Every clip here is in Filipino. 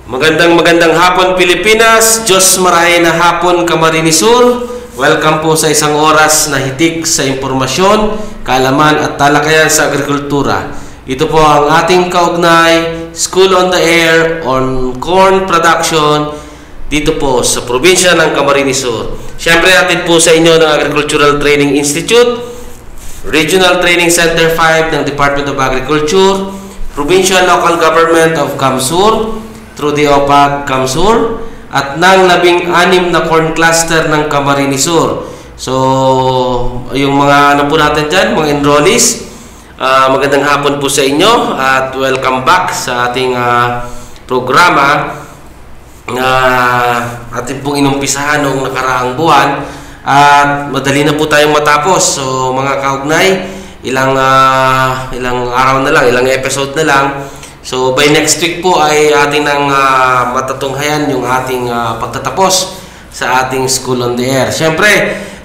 Magandang hapon Pilipinas, Diyos marahay na hapon Camarines Sur. Welcome po sa isang oras na hitik sa impormasyon, kaalaman at talakayan sa agrikultura. Ito po ang ating kaugnay, School on the Air on Corn Production dito po sa probinsya ng Camarines Sur. Siyempre natin po sa inyo ng Agricultural Training Institute, Regional Training Center 5 ng Department of Agriculture, Provincial Local Government of Camsur, through the OPAG Camsur, at ng 16 na corn cluster ng Camarines Sur. So, yung mga ano po natin dyan, mga enrollees, magandang hapon po sa inyo at welcome back sa ating programa na ating pong inumpisahan noong nakaraang buwan at madali na po tayong matapos. So, mga kaugnay, ilang araw na lang, ilang episode na lang. So, by next week po ay ating nang matatunghayan yung ating pagtatapos sa ating School on the Air. Siyempre,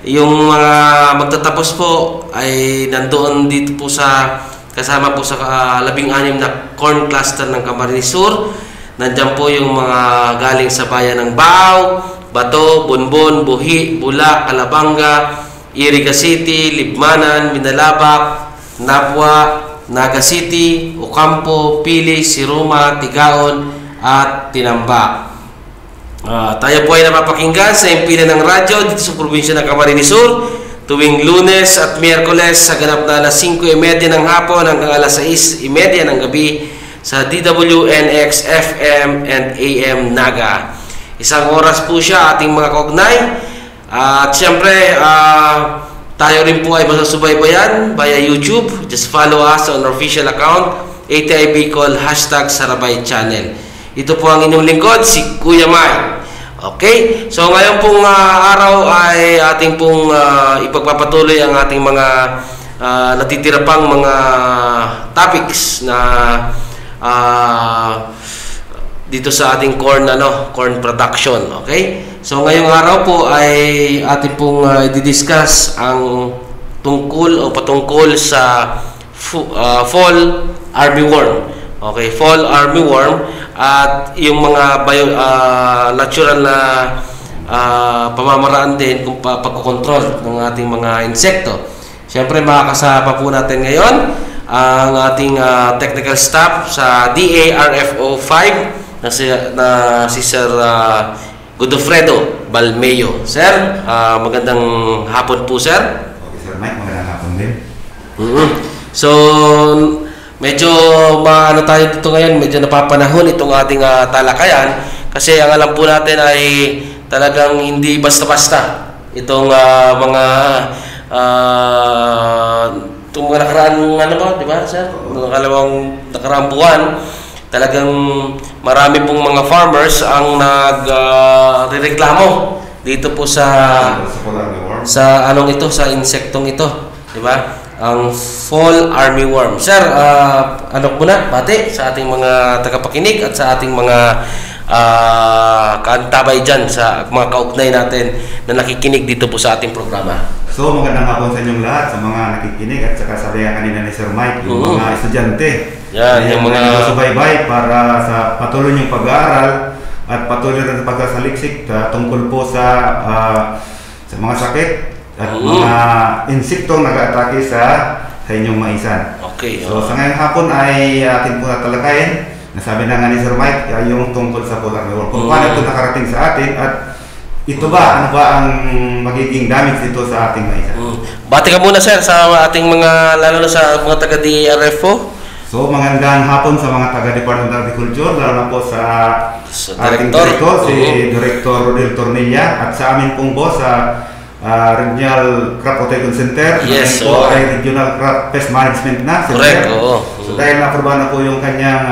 yung mga magtatapos po ay nandoon dito po sa, kasama po sa 16 na corn cluster ng Camarines Sur. Nandiyan po yung mga galing sa bayan ng Bao, Bato, Bonbon, Buhi, Bula, Calabanga, Iriga City, Libmanan, Minalabak, Napwa, Naga City, Ocampo, Pili, Siroma, Tigaon at Tinambak. Tayo po ay napapakinggan sa impilan ng radyo dito sa probinsya ng Camarines Sur tuwing Lunes at Miyerkules sa ganap na alas 5:30 ng hapon hanggang alas 6:30 ng gabi sa DWNX FM and AM Naga. Isang oras po siya ating mga kaugnay. At siyempre, tayo rin po ay masasubaybayan via YouTube. Just follow us on our official account, ATI Bicol, #Sarabay Channel. Ito po ang inyong lingkod, si Kuya Mike. Okay? So ngayon pong araw ay ating pong ipagpapatuloy ang ating mga natitira pang mga topics na dito sa ating corn production. Okay? So ngayong araw po ay ating pong i-discuss ang tungkol o patungkol sa fall armyworm. Okay, fall armyworm at yung mga natural na pamamaraan din kung pagkokontrol ng ating mga insekto. Siyempre makakasama po natin ngayon ang ating technical staff sa DARFO 5 na si Sir Godofredo Balmeo. Sir, magandang hapon po, sir. Okay, Sir Mike, magandang hapon din. So, medyo maano tayo dito ngayon, medyo napapanahon itong ating talakayan kasi ang alam po natin ay talagang hindi basta-basta itong mga itong mga nakaraan di ba, sir? Nakaraang buwan, talagang marami pong mga farmers ang nagrereklamo dito po sa sa insektong ito, di ba? Ang fall armyworm. Sir, ano muna bati sa ating mga tagapakinig at sa ating mga kaantabay dyan sa mga kaugnay natin na nakikinig dito po sa ating programa. So, magandang hapon sa inyong lahat, sa mga nakikinig at saka sabi kanina ni Sir Mike, yung mga estudyante. Yan, yung mga subaybay para sa patuloy niyong pag-aaral at patuloy rin sa pagsasaliksik tungkol po sa mga sakit at mga insektong nag-atake sa inyong maisan. Okay. So, sa ngayong hapon ay atin po natalakayin. Nasabi na nga ni Sir Mike yung tungkol sa fall armyworm. Kung paano ito nakarating sa atin at ito ano ba ang magiging damage dito sa ating maisan. Bati ka muna, sir, sa ating mga, lalo na sa mga taga-DRFO. So, magandang hapon sa mga taga-Department of Agriculture, lalo na po sa ating director, si Director Rodel Tornilla, at sa amin pong boss sa Regional Crop Protection Center. Yes, po ay Regional Crop Pest Management na. Correct, oo. So, dahil na-aprobahan na po yung kanyang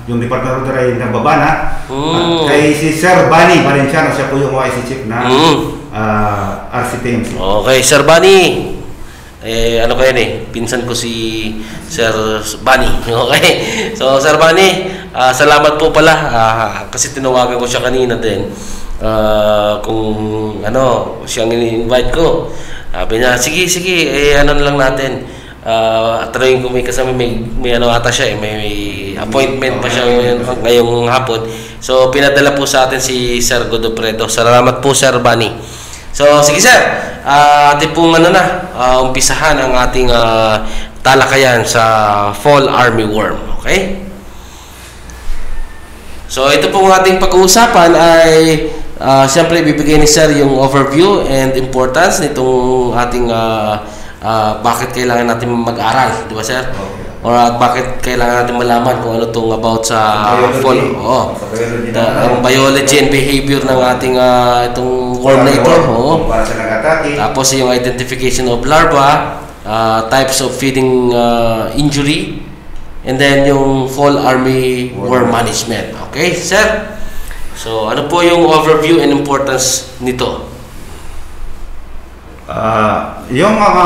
yung Department of Agriculture ay nagbaba na. At kay si Sir Bani Valenciano, siya po yung OIC Chief na RCTMC. Okay, Sir Bani. Ano kayo pinsan ko si Sir Bani. Okay. So, Sir Bani, salamat po pala kasi tinawagan ko siya kanina din. Kung siyang ini-invite ko. Sabi niya, sige, ano lang natin. tanongin ko may kasama, may ano ata siya, may appointment pa siya ngayong hapon. So, pinadala po sa atin si Sir Godofredo. Salamat po, Sir Bunny. So, sige sir, ating pong umpisahan ang ating talakayan sa fall armyworm. Okay? So, ito pong ating pag-uusapan ay siyempre bibigay ni sir yung overview and importance nitong ating bakit kailangan natin mag-aral, di ba sir? Okay. Or bakit kailangan natin malaman kung ano itong about sa fall, ang biology and behavior ng ating itong worm na ito. Tapos yung identification of larva, types of feeding injury, and then yung fall army worm management. Okay, sir? So, ano po yung overview and importance nito? Yung mga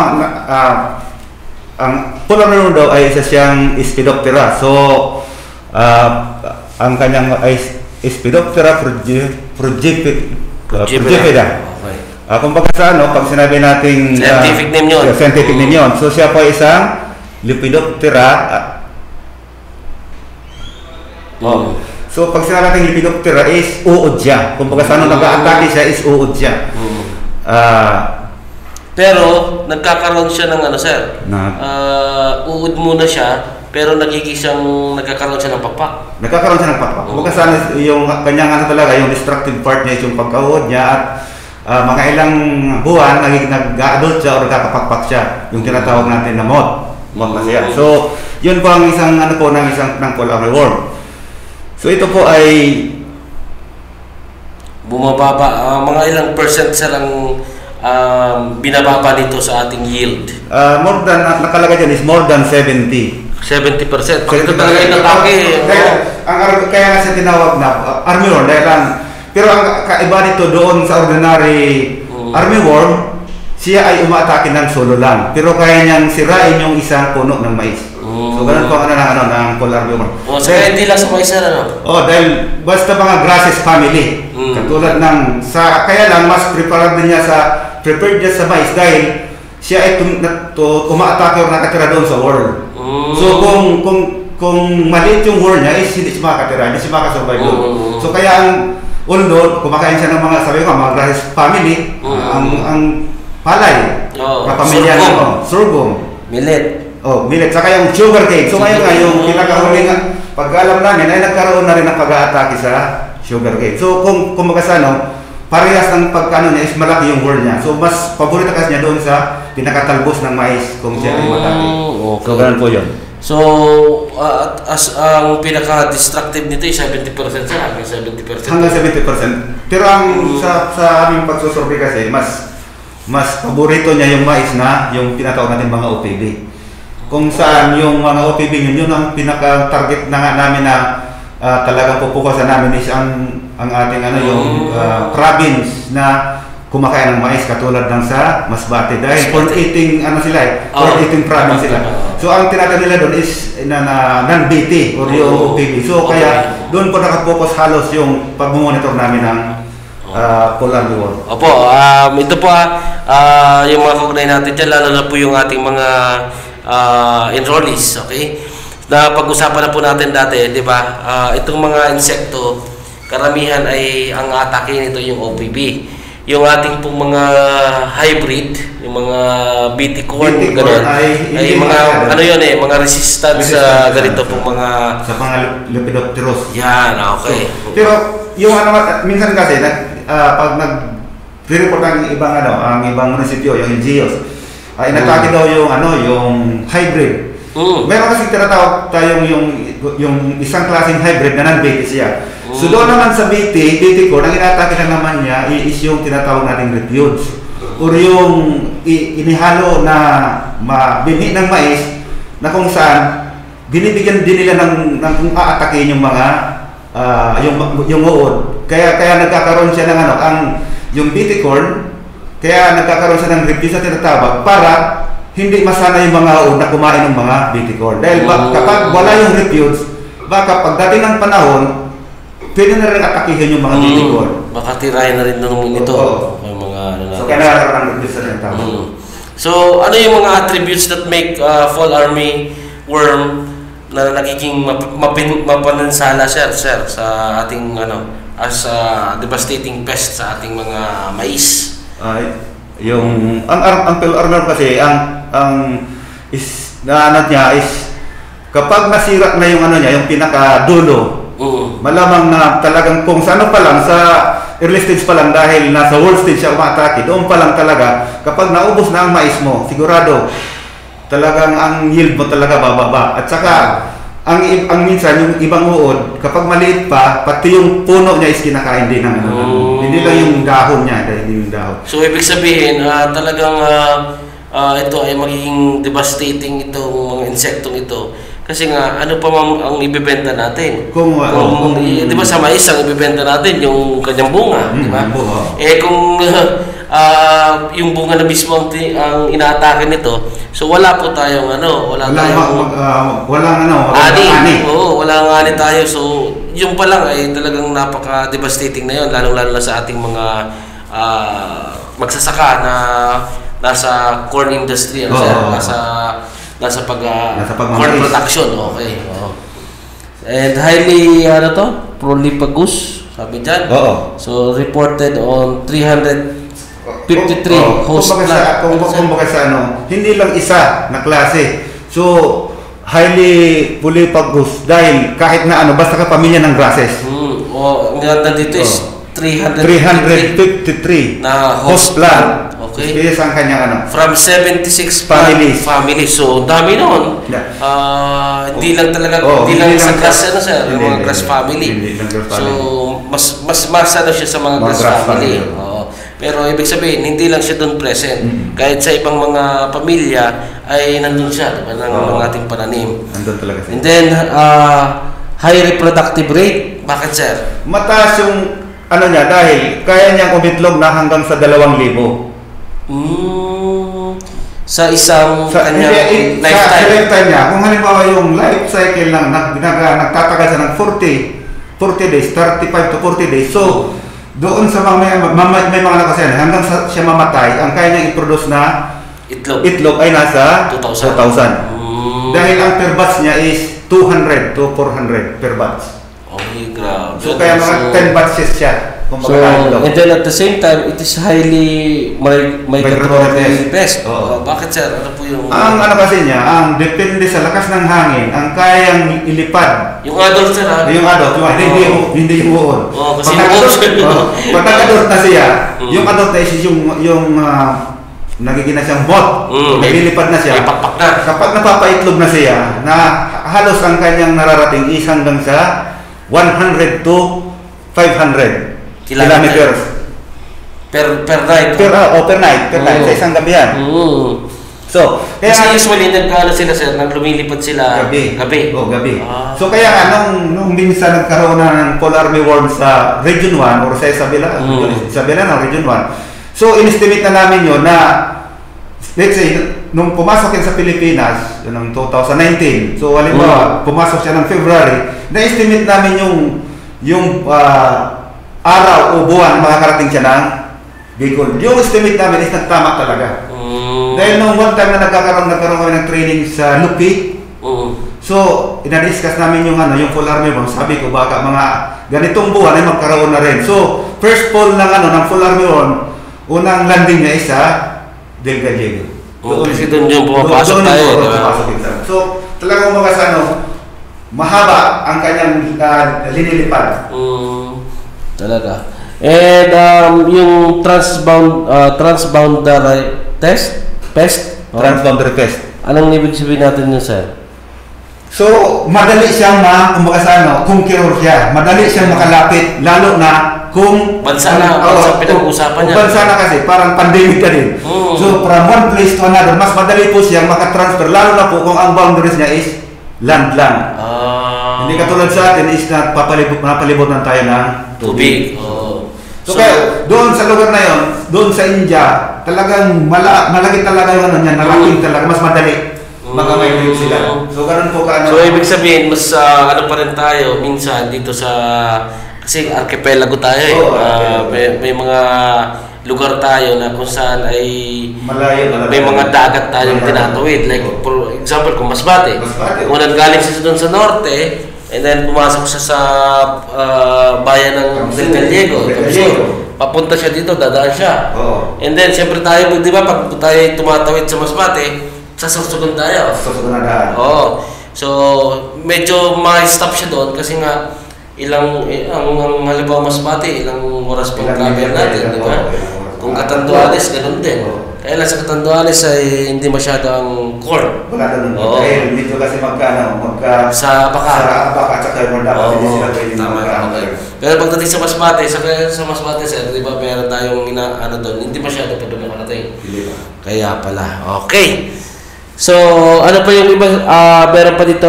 ang fall armyworm daw ay isa siyang Spidoptera. So, ang kanyang ay Spidoptera frugivida. Okay. Kumbaga sa pag sinabi nating scientific name yun. Scientific name yun. So, siya po ay isang Lepidoptera. So, pag sinabi natin Lepidoptera is uod siya. Kumbaga sa nag-a-atake siya is uod siya. Pero nagkakaroon siya ng sir. Uod muna siya, pero nagkakaroon siya ng pakpak. Nagkakaroon siya ng pakpak. Kumbaga sana yung kanyang talaga, yung destructive part niya is yung pagka-uod niya at mga ilang buwan nag-adult siya o nagkakapakpak siya. Yung tinatawag natin na moth na siya. So, yun po ang isang ng fall armyworm. So, ito po ay bumababa, mga ilang percent siya lang binababa nito sa ating yield. More than, nakalagay dyan is more than 70. 70%. Pag ito talaga yung atake. Kaya nga siya tinawag na armyworm pero ang kaiba nito doon sa ordinary armyworm, siya ay umaatake ng solo lang. Pero kaya niyang sirain yung isang puno ng mais. So ganun po ng fall armyworm. So hindi lang sa mais dahil basta mga grasses family. Katulad ng kaya lang mas prepared niya sa mais dahil siya ay umaatake o nakatira doon sa worm. So kung maliit yung worm niya is hindi siya makatira, hindi siya makasurvive doon. So kaya although kumakain siya ng mga grasses family, ang palay, kapamilya ng sorghum, millet. Millet, saka yung sugar cane. So ngayon nga yung pinakahuling pag-alam namin ay nagkaroon na rin ng pag-aatake sa sugar cane. So kung magasano, parehas ng pagkano niya is malaki yung worm niya. So mas paborito kasi niya doon sa pinakatalbos ng mais kung siya ay matake. Okay. So ganun po yun. So as ang pinaka-destructive nito ay 70% siya, hanggang 70%. Hanggang 70%. Pero ang sa aming pagsusurvey kasi mas paborito niya yung mais na yung tinatawag natin mga OPB. Kung saan yung mga OPB yun ang pinaka-target na nga namin na talagang pupukasan namin is ang ating yung province na kumakain ng mais katulad ng sa Masbate dahil corn eating corn eating province sila. So ang tinatawag nila doon is non-BT or yung OPB. So kaya doon po nakapokus halos yung pag-monitor namin ng fall armyworm. Opo, ito po yung mga kukunay natin dyan, lalo na po yung ating mga enrollees, okay? Na pag-usapan na po natin dati, di ba? Itong mga insekto, karamihan ay ang atake nito yung OPB. Yung ating pong mga hybrid, yung mga BT corn, gano'n, ay mga mga resistant sa ganito pong mga sa mga Lepidopteros. Yan, okay. So, pero yung minsan kasi pag nag-report ang ibang munisipyo, yung NGOs, inatake daw yung hybrid. Meron kasi tinatawag tayong yung isang klaseng hybrid na non-BT siya. So doon naman sa BT corn, ang inatake na naman niya is yung tinatawag nating refuge or yung inihalo na bini ng mais na kung saan binibigyan din nila ng kung aatakin yung mga yung uod. Kaya nagkakaroon siya ng yung BT corn. Kaya nagkakaroon siya ng refuge na tinatawag para hindi masana yung mga uod na kumain ng mga BT corn. Dahil kapag wala yung refuge, baka pagdating ng panahon, pwede na rin atakihin yung mga BT corn. Baka tirahin na rin nung ito. Yung mga So kaya nagkakaroon ng refuge na tinatawag. So, ano yung mga attributes that make fall army worm na nagiging mapanansala, sir, sa ating as devastating pest sa ating mga mais? Ang fall army worm kasi niya is kapag nasira na yung yung pinakadulo, malamang na talagang kung sa pa lang, sa early stage pa lang, dahil nasa world stage siya umatake, doon pa lang talaga, kapag naubos na ang mais mo, sigurado, talagang ang yield mo talaga bababa. At saka, ang minsan, yung ibang uod, kapag maliit pa, pati yung puno niya is kinakain din ng hindi lang yung dahon niya, hindi yung dahon. So, ibig sabihin, talagang ito ay magiging devastating itong mga insektong ito. Kasi nga, ano pa ang ibebenta natin? Di ba sa mais ang ibebenta natin yung kanyang bunga, di ba? Kung yung bunga na mismo ang inaatake nito, so wala po tayong walang ani. Oo, walang ani tayo. So, yung pa lang ay talagang napaka-devastating na yun, lalo-lalo na sa ating mga magsasaka na nasa corn industry, nasa corn production, okay. And highly, prolificous, sabi dyan. So, reported on 353 host plant. Kumbaga sa hindi lang isa na klase. So, highly prolificous dahil kahit na basta ka pamilya ng grasses. Ang ganda dito is 353 na host plant. Okay. Yes, ang kanyang from 76 families. So, dami noon. Hindi lang talaga, hindi lang sa grass, yung mga grass family. So, mas siya sa mga grass family. Pero ibig sabihin, hindi lang siya doon present. Kahit sa ibang mga pamilya, ay nandun siya, diba, ng ating pananim. Nandun talaga siya. And then, high reproductive rate. Bakit, sir? Mataas yung niya, dahil kaya niyang umitlog na hanggang sa 2,000. Sa isang kanyang lifetime. Sa lifetime niya, kung halimbawa yung life cycle lang nagtatagal siya ng 40 days, 35 to 40 days. So, doon sa mga may mga anak kasi hanggang siya mamatay, ang kaya niyang i-produce na itlog ay nasa 2,000. Dahil ang per batch niya is 200 to 400 per batch. Okay, grabe. So, kaya mga 10 batches siya. So, and then at the same time, it is highly migratory pest. Bakit, sir? Ano po yung... Ang kasi niya, ang depende sa lakas ng hangin, ang kayang ilipad. Yung adult, sir, Yung adult, hindi yung uod. Kasi pag nag-adult na siya, yung adult na is yung nagiging na siyang bot. Naglilipad na siya. Kapag napapaitlog na siya, na halos ang kanyang nararating is hanggang sa 100 to 500 kilometers per night. Per night sa isang gabi yan. So, kasi usually sila lumilipad sila gabi. Gabi. So kaya nung minsan nagkaroon na ng fall army worm sa Region 1 or sa Isabela ng Region 1. So inestimate na namin yun na, let's say, nung pumasok yan sa Pilipinas, noong 2019, so halimbawa, pumasok siya ng February, na-estimate namin yung araw o buwan makakarating siya ng Bicol. Yung estimate namin is nagtama talaga. Dahil nung one time na nagkaroon kami ng training sa Lupi, so ina-discuss namin yung fall army worm. Sabi ko baka mga ganitong buwan ay magkaroon na rin. So first fall ng fall army worm, unang landing niya is sa Del Gallego. Kasi doon yung pumapasok tayo. So talagang mahaba ang kanyang linilipad. Talaga. And yung transboundary pest? Transboundary pest. Anong ibig sabihin natin yun, sir? So, madali siyang conqueror siya. Madali siyang makalapit, lalo na kung bansa pinag-uusapan niya. Bansa na kasi, parang pandemic ka din. So, from one place to another, mas madali po siyang makatransfer, lalo na po kung ang boundaries niya is land lang. Hindi katulad sa atin is napalibot na tayo ng tubig. So, kaya doon sa lugar na yon, doon sa India, talagang malaki talaga yung narating talaga, mas madali. Mag-migrate sila. So, ganun po So, ibig sabihin, mas pa rin tayo minsan dito sa, kasi archipelago tayo may mga lugar tayo na kung saan ay Malayo. may mga dagat tayong tinatawid. Like for example, kung Masbate. Kung nanggaling siya doon sa norte, and then pumasok siya sa bayan ng Del Gallego, papunta siya dito, dadaan siya. And then, siyempre tayo, di ba, pag tayo tumatawid sa Masbate, sasursugan tayo. So, medyo ma-stop siya doon kasi nga, ang halimbawa Masbate, ilang oras pang travel natin, di ba? Kung Catanduanes, ganun din. Kaya lang sa Catanduanes ay hindi masyado ang core. Wala ganun. Dahil dito kasi sa Baka. Sa Baka at saka yung dapat hindi sila pwede Okay. Pero pagdating sa Masbate, sa Masbate sir, di ba meron tayong doon, hindi masyado pa doon nakarating. Kaya pala. Okay. So, ano pa yung iba? Meron pa dito,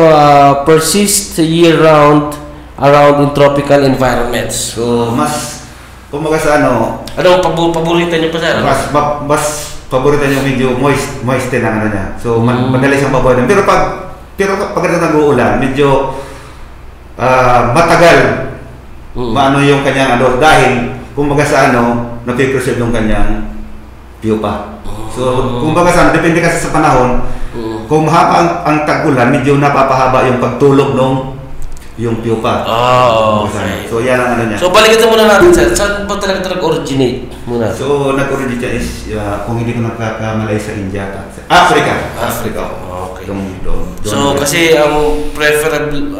persist year-round around in tropical environments. So, mas kumbaga sa anong paborito niyo pa sir? Mas paborito niya medyo moist din ang niya. So, madali siyang mabuhay. Pero pag nag-uulan, medyo matagal maano yung kanyang dahil kumbaga sa napipreserve yung kanyang pupa. So, kumbaga sa depende kasi sa panahon, kung mahaba ang tag-ulan, medyo napapahaba yung pagtulog yung pupa. Okay. So, yan ang niya. So, balikin muna natin sir. Saan ba talaga originate muna? So, nag-originate siya is, kung hindi ko nagkakamalay sa India, Africa. Okay. Doon. So, kasi ang preferable,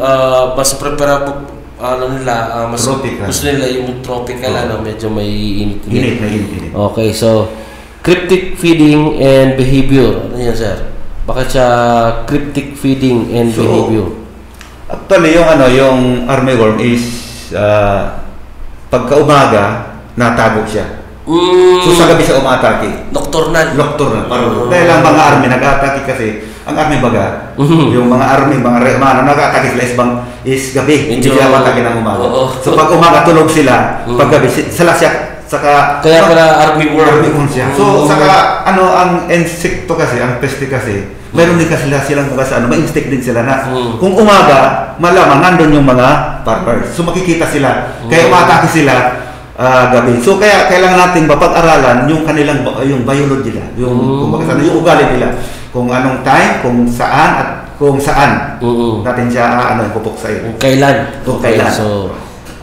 mas preferable, mas tropical. Gusto nila yung tropical, medyo may init. Init. Okay, so, cryptic feeding and behavior. Ano yan, sir? Bakit siya cryptic feeding and behavior? Actually, yung armyworm is pagka-umaga, natago siya. So sa gabi siya umatake. Nocturnal. Dahil ang mga army nag-atake kasi, ang army baga, yung mga army, mga nag-atake sila is gabi, hindi sila matake ng umaga. So pag umaga tulog sila, pag gabi sila siya, kaya pala army worm siya. So saka ang insekto kasi, ang peste kasi, meron din kasi silang may instinct din sila na kung umaga, malamang nandun yung mga farmers. So makikita sila, kaya umatake sila gabi. So kaya kailangan nating mapag-aralan yung kanilang yung biology nila, yung yung ugali nila, kung anong time, kung saan natin siya pupuksain. Kailan. So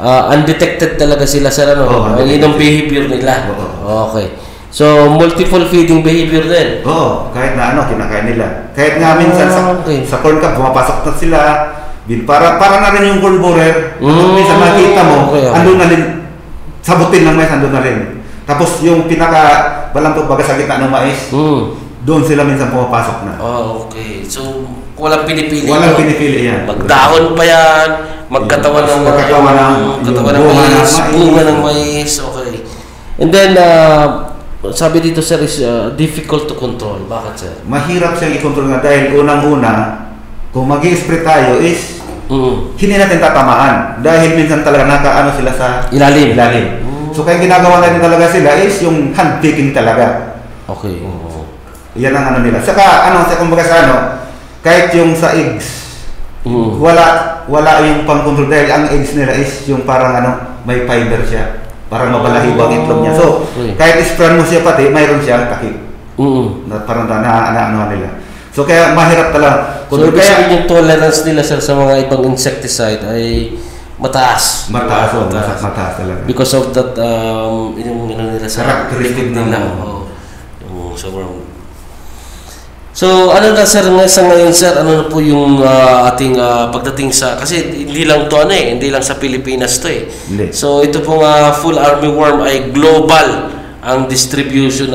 undetected talaga sila sa yung behavior nila. Okay. So, multiple feeding behavior din. Kahit na kinakain nila. Kahit nga minsan sa corn cob, pumapasok na sila. Para na rin yung corn borer. Minsan makita mo, andun na rin, sabutin ng mais, andun na rin. Tapos yung balampot baga sa gitna ng mais, doon sila minsan pumapasok na. Okay. So, walang pinipili. Walang pinipili yan. Magdahon pa yan, magkatawan ng mais, bunga ng mais. Okay. And then, sabi dito sir is difficult to control. Bakit sir? Mahirap siyang i-control nga dahil unang-una, kung mag-i-spray tayo is hindi natin tatamaan dahil minsan talaga sila sa ilalim. So kaya ginagawa natin talaga sila is yung hand picking talaga. Okay. Yan ang nila. Saka kumbaga sa kahit yung sa eggs, wala yung pang-control dahil ang eggs nila is yung parang may fiber siya. Parang mabalahibo ang itlog niya. So, kahit isprayan mo siya pati, mayroon siyang takip. Parang nila. So, kaya mahirap talaga. So, ibig sabihin yung tolerance nila sir sa mga ibang insecticide ay mataas. Mataas talaga. Because of that, yung nila sa characteristic nila. Yung sobrang... So, sa ngayon sir, ano na po yung ating pagdating sa, kasi hindi lang to hindi lang sa Pilipinas to Hindi. So, ito pong full armyworm ay global ang distribution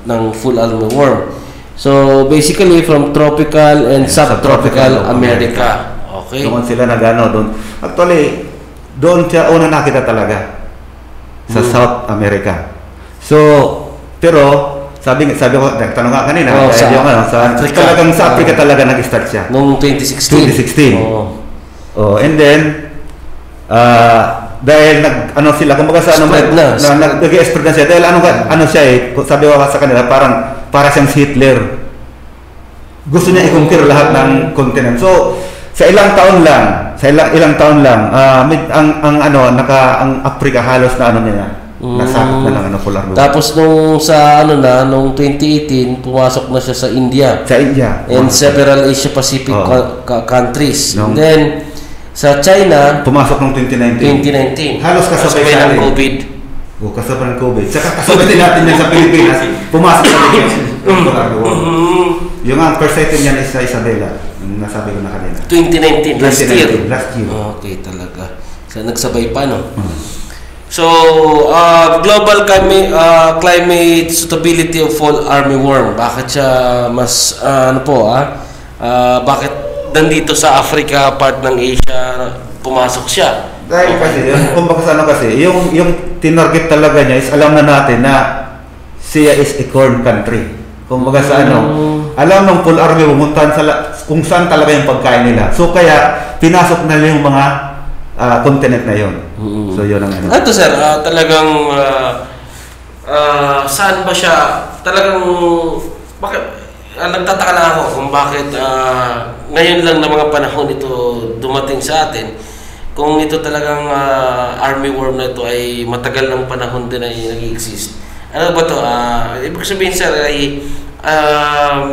ng full armyworm. So, basically from tropical and subtropical America. Okay. Doon sila doon. Actually, doon siya una nakita talaga sa South America. So, pero sabi ko, tanong nga kanina, talagang sa Africa talaga nag-start siya. Noong 2016. And then, dahil sila, kumbaga sa nag-spread na siya, dahil siya sabi ko sa kanila, para siyang Hitler. Gusto niya i-conquer lahat ng continent. So, sa ilang taon lang, ang Africa halos na Nasakop na ng full army. Tapos nung sa nung 2018 pumasok na siya sa India. Sa India. And several Asia Pacific countries. And then sa China pumasok noong 2019. Halos kasabay ng COVID. Kasabay ng COVID. Saka kasabay din natin yan sa Pilipinas. Pumasok na rin yung full army war. Yung ang first item niyan is sa Isabela. Nasabi ko na kanina. 2019, last year. Okay, talaga. So nagsabay pa, no? So, global climate suitability of fall armyworm. Bakit siya mas, bakit nandito sa Africa, part ng Asia, pumasok siya? Dahil kasi, kumbaga sa yung tinarget talaga niya is alam na natin na siya is a corn country. Kumbaga sa alam ng full army pumuntahan kung saan talaga yung pagkain nila. So kaya, pinasok na yung mga continent na yun. So yun ang Ito sir, talagang saan ba siya talagang nagtataka lang ako kung bakit ngayon lang na mga panahon ito dumating sa atin, kung ito talagang army worm na ito ay matagal ng panahon din ay nag-exist. Ano ba to? Ibig sabihin sir ay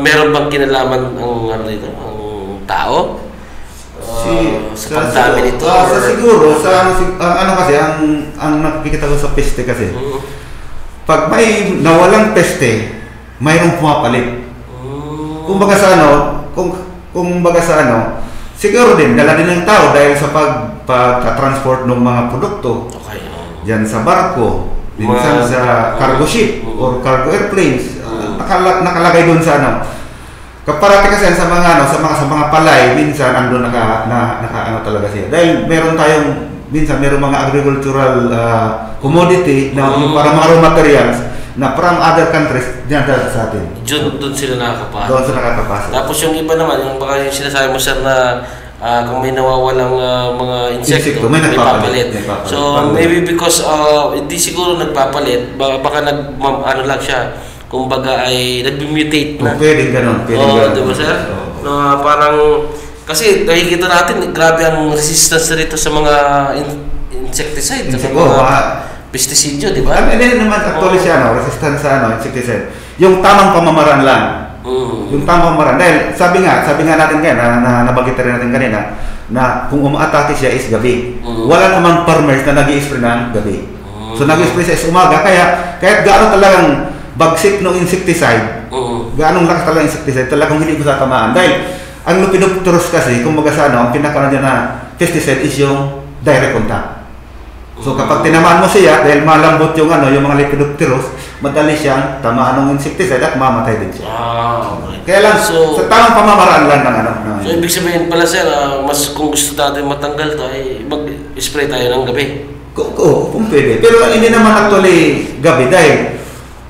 meron bang kinalaman ang tao? Sa pagdami nito? Siguro, kasi, ang nakikita ko sa peste kasi, pag may nawalang peste, mayroong pumapalit. Kumbaga sa siguro din, dala din ng tao dahil sa pagka-transport ng mga produkto. Diyan sa barko, minsan sa cargo ship or cargo airplanes, nakalagay doon sa Kaparati kasi sa mga palay, minsan andun naka talaga siya. Dahil meron mga agricultural commodity na yung para mga raw materials na from other countries dinadala sa atin. Doon sila nakakapasok. Doon sila nakakapasok. Tapos yung iba naman, yung baka yung sinasabi mo sir na kung may nawawalang mga insekto, may papalit. So maybe because hindi siguro nagpapalit, baka lang siya. Kumbaga ay nag-mutate na. Pwedeng ganun. Diba sir? Parang, kasi nakikita natin, grabe ang resistance rito sa mga insecticide, sa mga pesticide, di ba? Hindi naman actually siya, resistance sa insecticide. Yung tamang pamamaraan lang. Yung tamang pamamaraan. Dahil sabi nga natin kaya, nabagit rin natin kanina, na kung umaatake siya is gabi. Wala namang farmers na nag-i-spray ng gabi. So nag-i-spray siya is umaga, kaya gaano talagang bagsik ng insecticide, gaanong lakas talaga insecticide, talagang hindi ko tatamaan. Dahil ang Lepidopterus kasi, kumbaga sa ang pinaka na pesticide is yung direct contact. So kapag tinamaan mo siya, dahil malambot yung mga Lepidopterus, madali siyang tamaan ng insecticide at mamatay din siya. Kaya lang, sa tamang pamamaraan lang ng So ibig sabihin pala sir, mas kung gusto natin matanggal to, ay mag-spray tayo ng gabi. Kung pwede. Pero hindi naman actually gabi dahil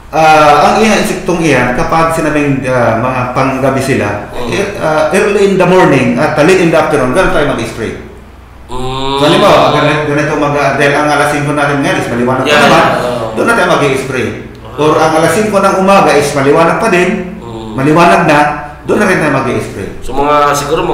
ang insektong iyan, kapag sinabing mga panggabi sila, early in the morning at late in the afternoon, gano'n tayo mag-spray. So, halimbawa, ganito dahil ang alas 5 natin ngayon is maliwanag pa naman, doon na tayo mag-spray. Or ang alas 5 ng umaga is maliwanag pa din, maliwanag na, doon na rin tayo mag-spray. So, siguro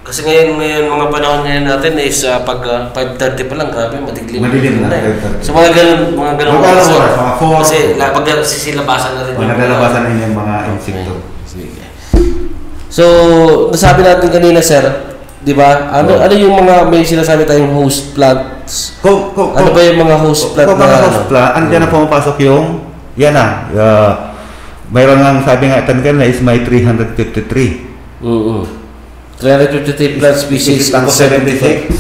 kasi ngayon mga panahon ngayon natin is pag 5:30 pa lang, grabe, madilim na eh. So mga ganun oras, mga 4. Kasi pag sisilabasan na rin. Nagalabasan na yung mga insekto. So, nasabi natin kanina sir, di ba? Ano yung mga may sinasabi tayong host plants? Ano ba yung mga host plant na host plant, andyan na pumapasok yung mayroon nga sabi nga ito kanina is may 353. 353 plant species and 76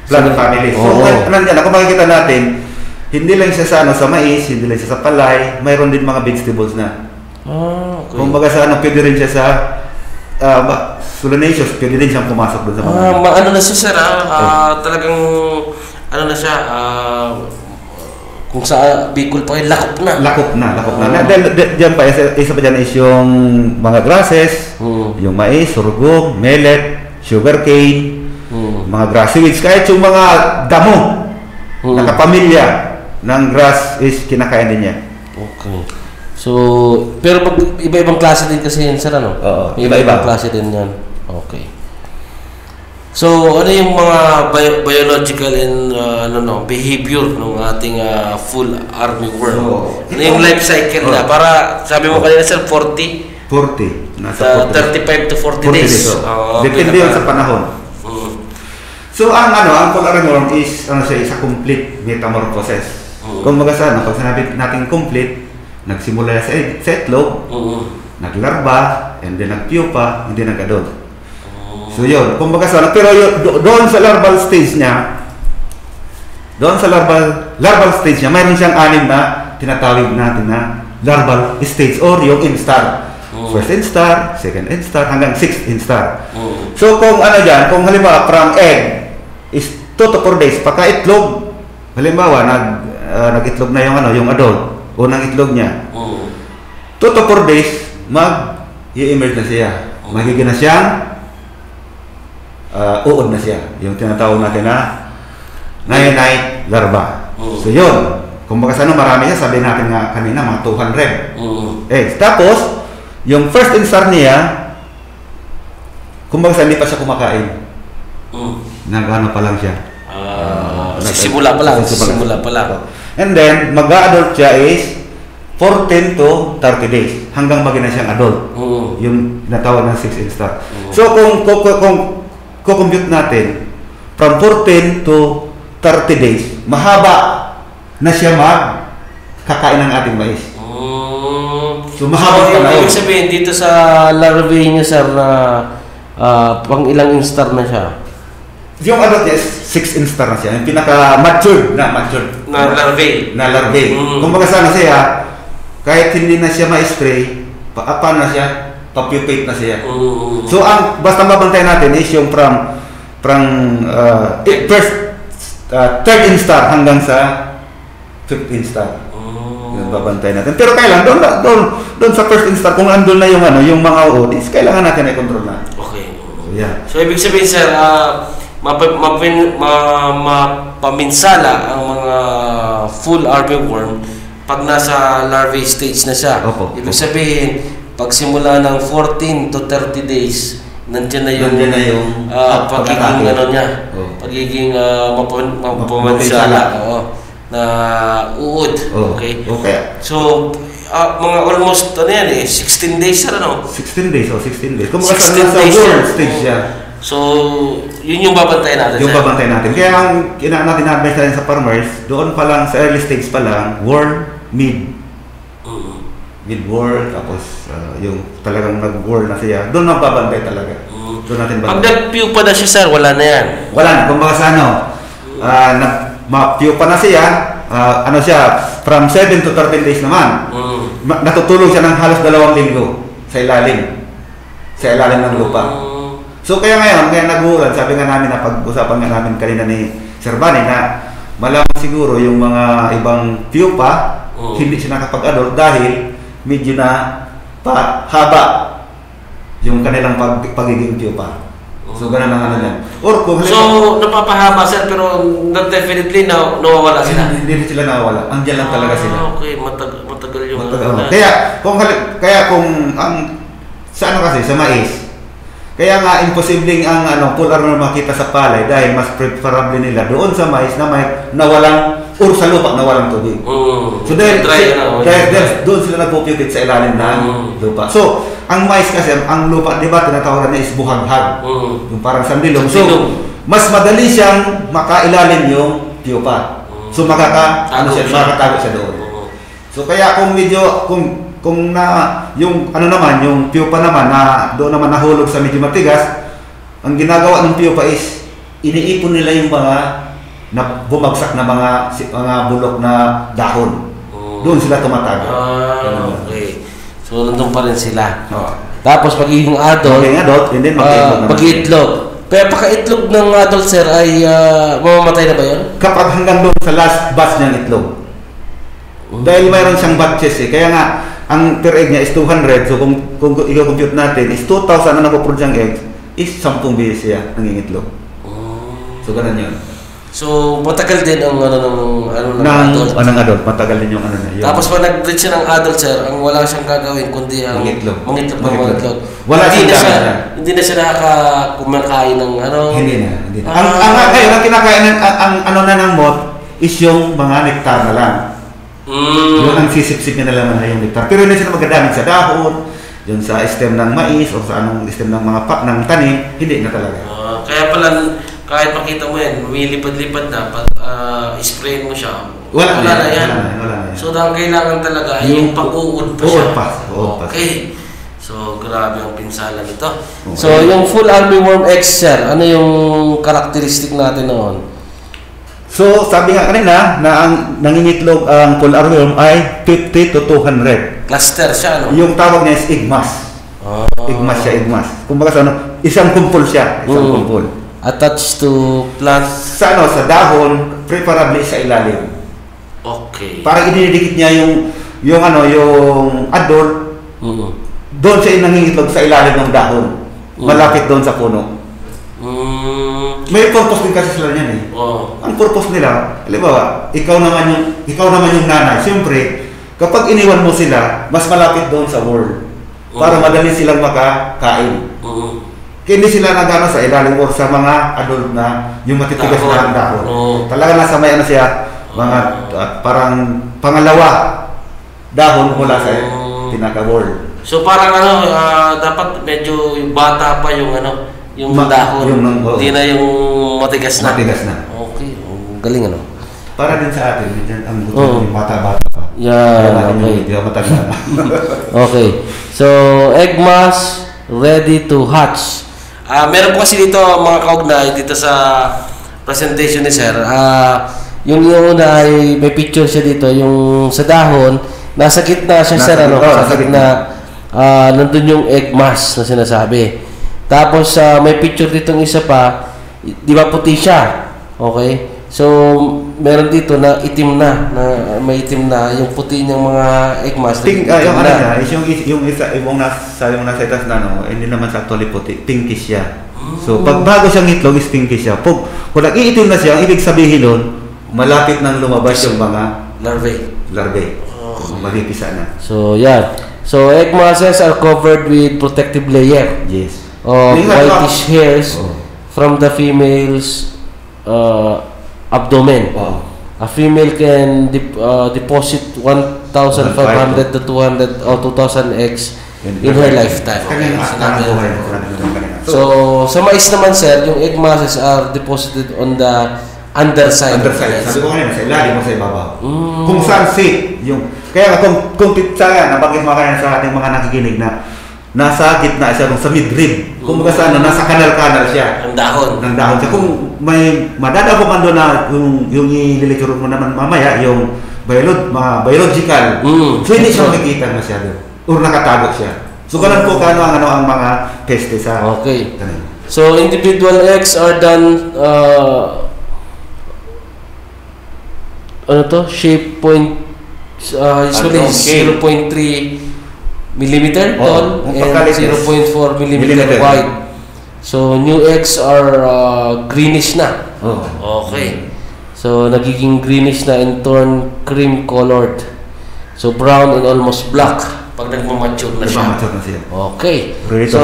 plant families. So, nandiyan, kung makikita natin, hindi lang siya sa mais, hindi lang siya sa palay, mayroon din mga vegetables na. Okay. Kung baga sa pwede rin siya sa Solanaceous, pwede din siyang pumasok doon sa mga. Ano na siya sir, talagang, ano na siya, kung sa Bicol pa kayo, lakop na. Diyan pa, isa pa dyan is yung mga grasses, yung mais, sorghum, millet, sugarcane, mga grass seeds, kahit yung mga damo, nakapamilya ng grass is kinakain din niya. Okay. So, pero iba-ibang klase din kasi yan sir, ano? Oo, iba-ibang klase din yan. Okay. So, ano yung mga biological and behavior ng ating full armyworm? Ano yung life cycle na? Para, sabi mo kanina sir, 40? 40. Nasa 35 to 40 days. Depende yun sa panahon. So, ang full armyworm is, isa complete metamorphosis. Kung magasa, pag sinabi natin complete, nagsimula sa itlog, naglarba, and then nagpupa, and then nag-adult. So yun, kumbaga pero doon sa larval stage niya, mayroon siyang 6 na tinatawag natin na larval stage or yung instar. First instar, second instar, hanggang 6th instar. So kung kung halimbawa from egg is 2 to 4 days, pagka-itlog, halimbawa nag-itlog na yung adult, unang itlog niya. 2 to 4 days, mag-i-emerge na siya. Magiging na siyang uod na siya. Yung tinatawag natin na night larva. So yun. Kung baka marami siya, sabi natin nga kanina, mga 200. Tapos, yung first instar niya, kung baka hindi pa siya kumakain. Nag-ano pa lang siya. Simula pa lang. And then, mag-a-adult siya is 14 to 30 days hanggang maging na siyang adult. Yung natawag ng 6 instar. So kung compute natin from 14 to 30 days, mahaba na siya kakain ng ating mais. So mahaba pa na yun. Ibig sabihin dito sa larvae niya sir na pang ilang instar na siya? Yung adult niya is 6 instar na siya. Yung pinaka-mature na larvae. Kung baga sana siya, kahit hindi na siya ma-spray, paano na siya? Papupate na siya. So basta mabantay natin is yung from first third instar hanggang sa 5th instar. Yung babantay natin. Pero kailan doon sa first instar kung andun na yung mga uod, is kailangan natin i-control na. Okay. So yeah. So ibig sabihin sir, mapaminsala ang mga full armyworm pag nasa larvae stage na siya. Ibig sabihin, pagsimula ng 14 to 30 days, nandiyan na yung pagiging niya, pagiging mapamansala na uod. Okay. So mga almost 16 days 16 days 16 days. Kung 16 days stage siya. So yun yung babantayan natin. Kaya ang natin advice natin sa farmers, doon pa lang sa early stage pa lang, worm, mid-worm, tapos yung talagang nag-worm na siya, doon magbabantay talaga. Doon natin pag nag-pupa na siya sir, wala na yan? Wala na. Kung baka sa ma-pupa na siya, siya, from 7 to 13 days naman, natutulog siya ng halos 2 linggo sa ilalim ng lupa. So kaya ngayon, nag-uulan, sabi nga namin na pag-usapan nga namin kanina ni Sir Bani na malamang siguro yung mga ibang pupa, hindi siya nakapag-adult dahil medyo na haba yung kanilang pagiging pupa. So ganun ang yan. Or kung napapahaba sir pero definitely nawawala sila. Hindi sila nawawala. Andiyan lang talaga sila. Okay, matagal yung Kaya kung sa kasi sa mais, kaya nga imposibleng ang full armor makita sa palay dahil mas preferable nila doon sa mais na may nawalang or sa lupa na walang tubig. So dahil doon sila nagpupipit sa ilalim ng lupa. So ang mais kasi, ang lupa, di ba, tinatawaran niya is buhaghag. Yung parang sandilong. So mas madali siyang makailalim yung pupa. So makatago siya doon. So kaya kung yung yung pupa naman na doon naman nahulog sa medyo matigas, ang ginagawa ng pupa is iniipon nila yung mga na bumagsak na mga bulok na dahon. Doon sila tumatago. Okay. So nandun pa rin sila. Tapos pagiging adult, and then pag-itlog. Pero pagka-itlog ng adult sir ay mamamatay na ba yun? Kapag hanggang doon sa last batch niyang itlog. Dahil mayroon siyang batches kaya nga ang per egg niya is 200. So kung i-compute natin is 2,000 na napoproduce ang eggs is 10 beses siya nangingitlog. So ganun yun. So, matagal din ang ng adult. Ng adult, matagal din yung niya. Tapos pag nag-reach siya ng adult, sir, ang wala siyang gagawin kundi ang mangitlog. Mangitlog. Wala Hindi na siya kumakain ng Hindi na. Ang kinakain ang na ng moth is yung mga nektar na lang. Yung ang sisip-sip niya na lang na yung nektar. Pero hindi sila magagamit sa dahon, yung sa stem ng mais o sa anong stem ng mga ng tanim, hindi na talaga. Kaya pala kahit makita mo yan, lumilipad-lipad na, pag spray mo siya, wala na yan. So, ang kailangan talaga ay yung pag-uod pa siya. Okay. So, grabe ang pinsala nito. Okay. So, yung full armyworm X, sir, ano yung karakteristik natin noon? So, sabi nga kanina na ang nangingitlog ang full armyworm ay 50 to 200. Cluster siya, no? Yung tawag niya is igmas. Igmas siya, igmas. Kumbaga sa isang kumpol siya, isang kumpol. Attached to plants? Sa dahon, preferably sa ilalim. Okay. Parang idinidikit niya yung adult, doon siya nangingitlog sa ilalim ng dahon. Malapit doon sa puno. May purpose din kasi sila niyan eh. Ang purpose nila, halimbawa, ikaw naman yung nanay. Siyempre, kapag iniwan mo sila, mas malapit doon sa world. Para madali silang makakain. Kaya hindi sila nagano sa ilalim or sa mga adult na yung matitigas na ang dahon. Talaga nasa may siya, mga parang pangalawa dahon mula sa pinaka-world. So parang dapat medyo yung bata pa yung yung dahon. Hindi na yung matigas na. Matigas na. Okay. Galing Para din sa atin, ang buto yung bata-bata pa. Yeah, okay. Hindi matagal na. Okay. So, egg mass ready to hatch. Meron po kasi dito mga kaugnay dito sa presentation ni sir. Yung una ay may picture siya dito, yung sa dahon, nasa gitna siya sir, sa gitna, nandun yung egg mass na sinasabi. Tapos may picture ditong isa pa, di ba puti siya? Okay? So, meron dito na itim na may itim na yung puti ng mga egg mass. Yung nasa itas na hindi naman sa actually puti, pinkish siya. So, pag bago siyang itlog is pinkish siya. Kung nag-iitim na siya, ang ibig sabihin nun, malapit nang lumabas yung mga larvae. Magpipisa na. So, yeah. So, egg masses are covered with protective layer. Yes. Of whitish hairs from the female's abdomen. A female can deposit 1,500 to 200 or 2,000 eggs in her lifetime. So, sa mais naman sir, yung egg masses are deposited on the underside. Sabi ko kanina, sa ilalim mo sa ibabaw. Kung saan safe yung... Kaya kung pitsa nabanggit mo kanina sa ating mga nakikinig na nasa gitna siya sa midrib. Kung baga sa nasa kanal-kanal siya. Ng dahon siya. Kung may madadabo man doon na yung ililecture mo naman mamaya, yung biological. So hindi siya makikita masyado. Or nakatago siya. So ganun po ang mga peste sa... Okay. So individual eggs are done shape point usually 0.3 millimeter tall and 0.4 millimeter wide. So new eggs are greenish na. Okay. So nagiging greenish na and turn cream colored. So brown and almost black pag nagmamature na siya. Okay. So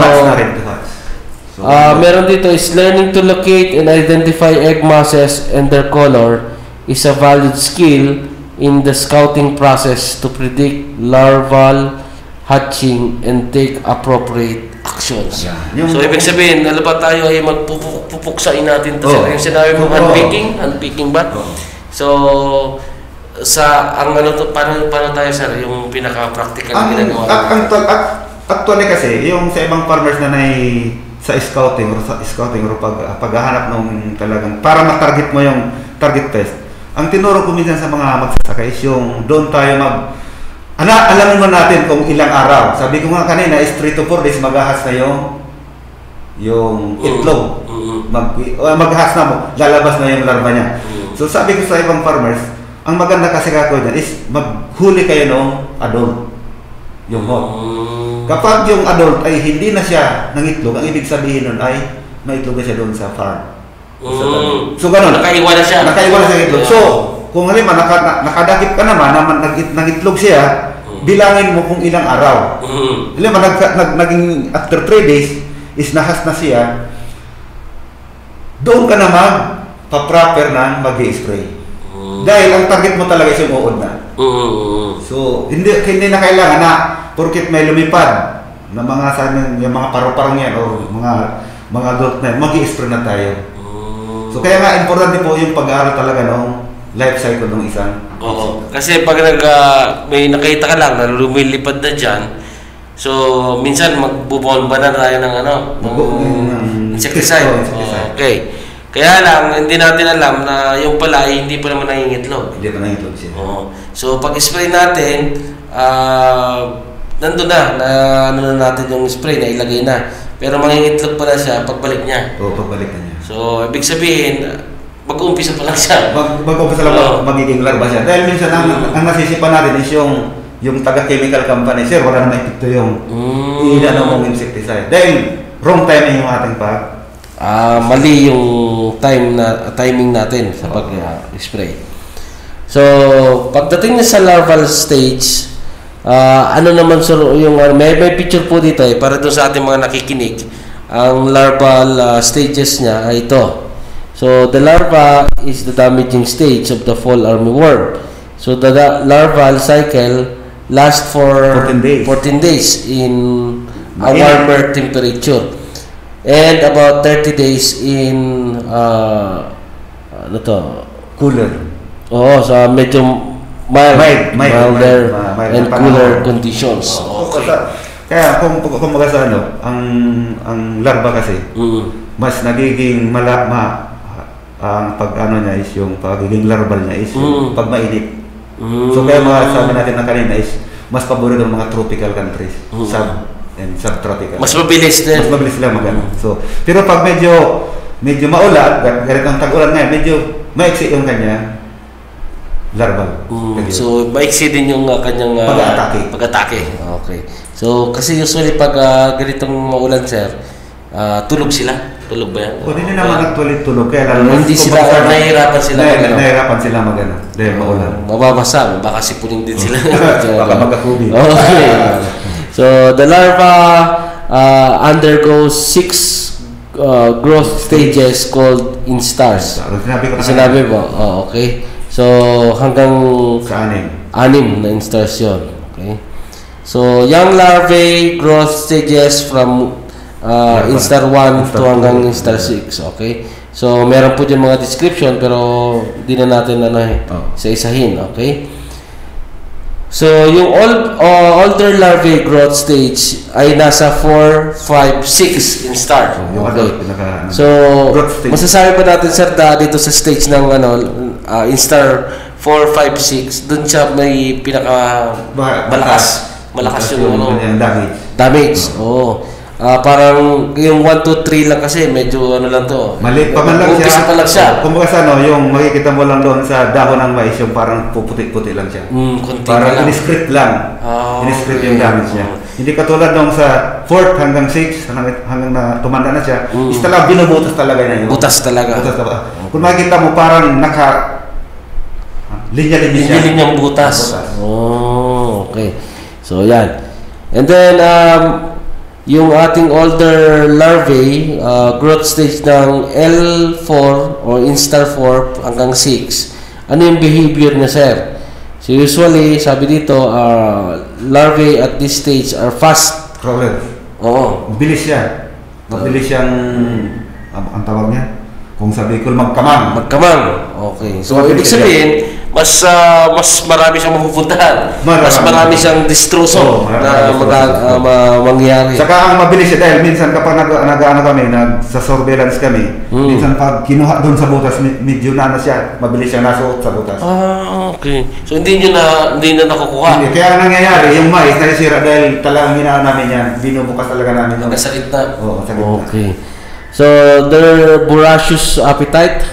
meron dito is learning to locate and identify egg masses and their color is a valid skill in the scouting process to predict larval hatching and take appropriate actions. So ibig sabihin, ba tayo ay magpupuksain natin to sir. Yung sinabi mo handpicking ba? So sa paano tayo sir yung pinaka-practical na ginagawa? Actually kasi yung sa ibang farmers na sa scouting or paghahanap ng talagang para ma-target mo yung target pest. Ang tinuro ko minsan sa mga magsasaka is yung doon tayo alamin mo natin kung ilang araw. Sabi ko nga kanina is 3 to 4 days maghahas na yung itlog. Maghahas na mo, lalabas na yung larva niya. So sabi ko sa ibang farmers, ang maganda kasi gagawin dyan is maghuli kayo ng adult, yung hot. Kapag yung adult ay hindi na siya ng itlog, ang ibig sabihin nun ay may itlog na siya doon sa farm. So ganun. Nakaiwan na siya. Nakaiwan na siya ng itlog. So, kung halimbawa nakadakip ka naman nag-itlog siya, bilangin mo kung ilang araw. Halimbawa naging after 3 days is nahas na siya, doon ka na pa-proper na mag-i-spray. Dahil ang target mo talaga is yung uod na. So, hindi na kailangan na porket may lumipad na mga yung mga paru-parang yan o mga adult na mag-i-spray na tayo. So, kaya nga importante po yung pag-aaral talaga ng life cycle ng isang. Oo. Kasi pag may nakita ka lang na lumilipad na dyan, so minsan magbubomba na tayo ng insecticide. Okay. Kaya lang, hindi natin alam na yung pala ay hindi pa naman nangingitlog. Hindi pa nangingitlog siya. So, pag-spray natin, nandun na ano na natin yung spray na ilagay na. Pero mangingitlog pala siya pagbalik niya. Oo, pagbalik na niya. So, ibig sabihin, mag-uumpisa pa lang siya. Mag-uumpisa lang magiging larva siya. Dahil minsan, ang nasisipan natin is yung taga-chemical company, sir, wala naman epekto yung inano mong insecticide. Dahil wrong timing yung ating mali yung timing natin sa pag-spray. So, pagdating na sa larval stage, ano naman yung may picture po dito para doon sa ating mga nakikinig. Ang larval stages niya ay ito. So, the larva is the damaging stage of the fall armyworm. So, the larval cycle lasts for 14 days in a warmer temperature. And about 30 days in cooler. So medyo milder and cooler conditions. Okay. Kaya kung kumbaga sa ang larva kasi mas nagiging ang pag-ano niya is yung pagiging larval niya is yung pag mainit. So kaya sabi natin na kanina is mas paborito ng mga tropical countries. And subtropical. Mas mabilis din. Mas mabilis lang So, pero pag medyo maulan, ganito ang tag-ulan ngayon, medyo maiksi yung kanya larval. So, maiksi din yung kanyang pag-atake. Okay. So, kasi usually pag ganitong maulan, sir, tulog sila. Tulog ba yan? Hindi na naman actually tulog. Kaya hindi sila, nahihirapan sila Nahihirapan sila dahil maulan. Mababasa, baka sipunin din sila. Baka magkakubi. Okay. So, the larva undergoes 6 growth stages called instars. Sinabi mo? Okay. So, hanggang sa 6 na instars yun. Okay. So, young larvae growth stages from instar 1 to hanggang instar 6. Okay. So, meron po dyan mga description pero di na natin isa-isahin. Okay. So, yung older larvae growth stage ay nasa 4, 5, 6 instar. Okay. So, masasabi pa natin, sir, dito sa stage ng instar 4, 5, 6, dun siya may malakas yung damage. Parang yung 1, 2, 3 lang kasi medyo lang to. Maliit pa man lang siya. Umpisa pa lang siya. Kumbaga yung makikita mo lang doon sa dahon ng mais, yung parang puputi-puti lang siya. Parang in-script lang. In-script yung damage niya. Hindi katulad nung sa 4th hanggang 6, hanggang na tumanda na siya, is talaga binubutas talaga na yun. Butas talaga. Kung makikita mo parang linya-linya siya. Linya-linyang butas. Okay. So, yan. And then, yung ating older larvae, growth stage ng L4 or instar 4 hanggang 6, ano yung behavior niya, sir? So usually, sabi dito, larvae at this stage are fast crawler. Mabilis siya. Mabilis siyang, ang tawag niya? Kung sabi ko, magkamang. Okay. So ibig sabihin, mas marami siyang mapupuntahan. Mas marami siyang destruso na mangyayari. Saka ang mabilis siya dahil minsan kapag sa surveillance kami, minsan pag kinuha doon sa butas, medyo na siya, mabilis siya nasuot sa butas. Okay. So hindi na nakukuha. Hindi. Kaya ang nangyayari, yung mais nasisira dahil talagang hinaan namin yan, binubukas talaga namin. Sa gitna. Sa gitna. Okay. So their voracious appetite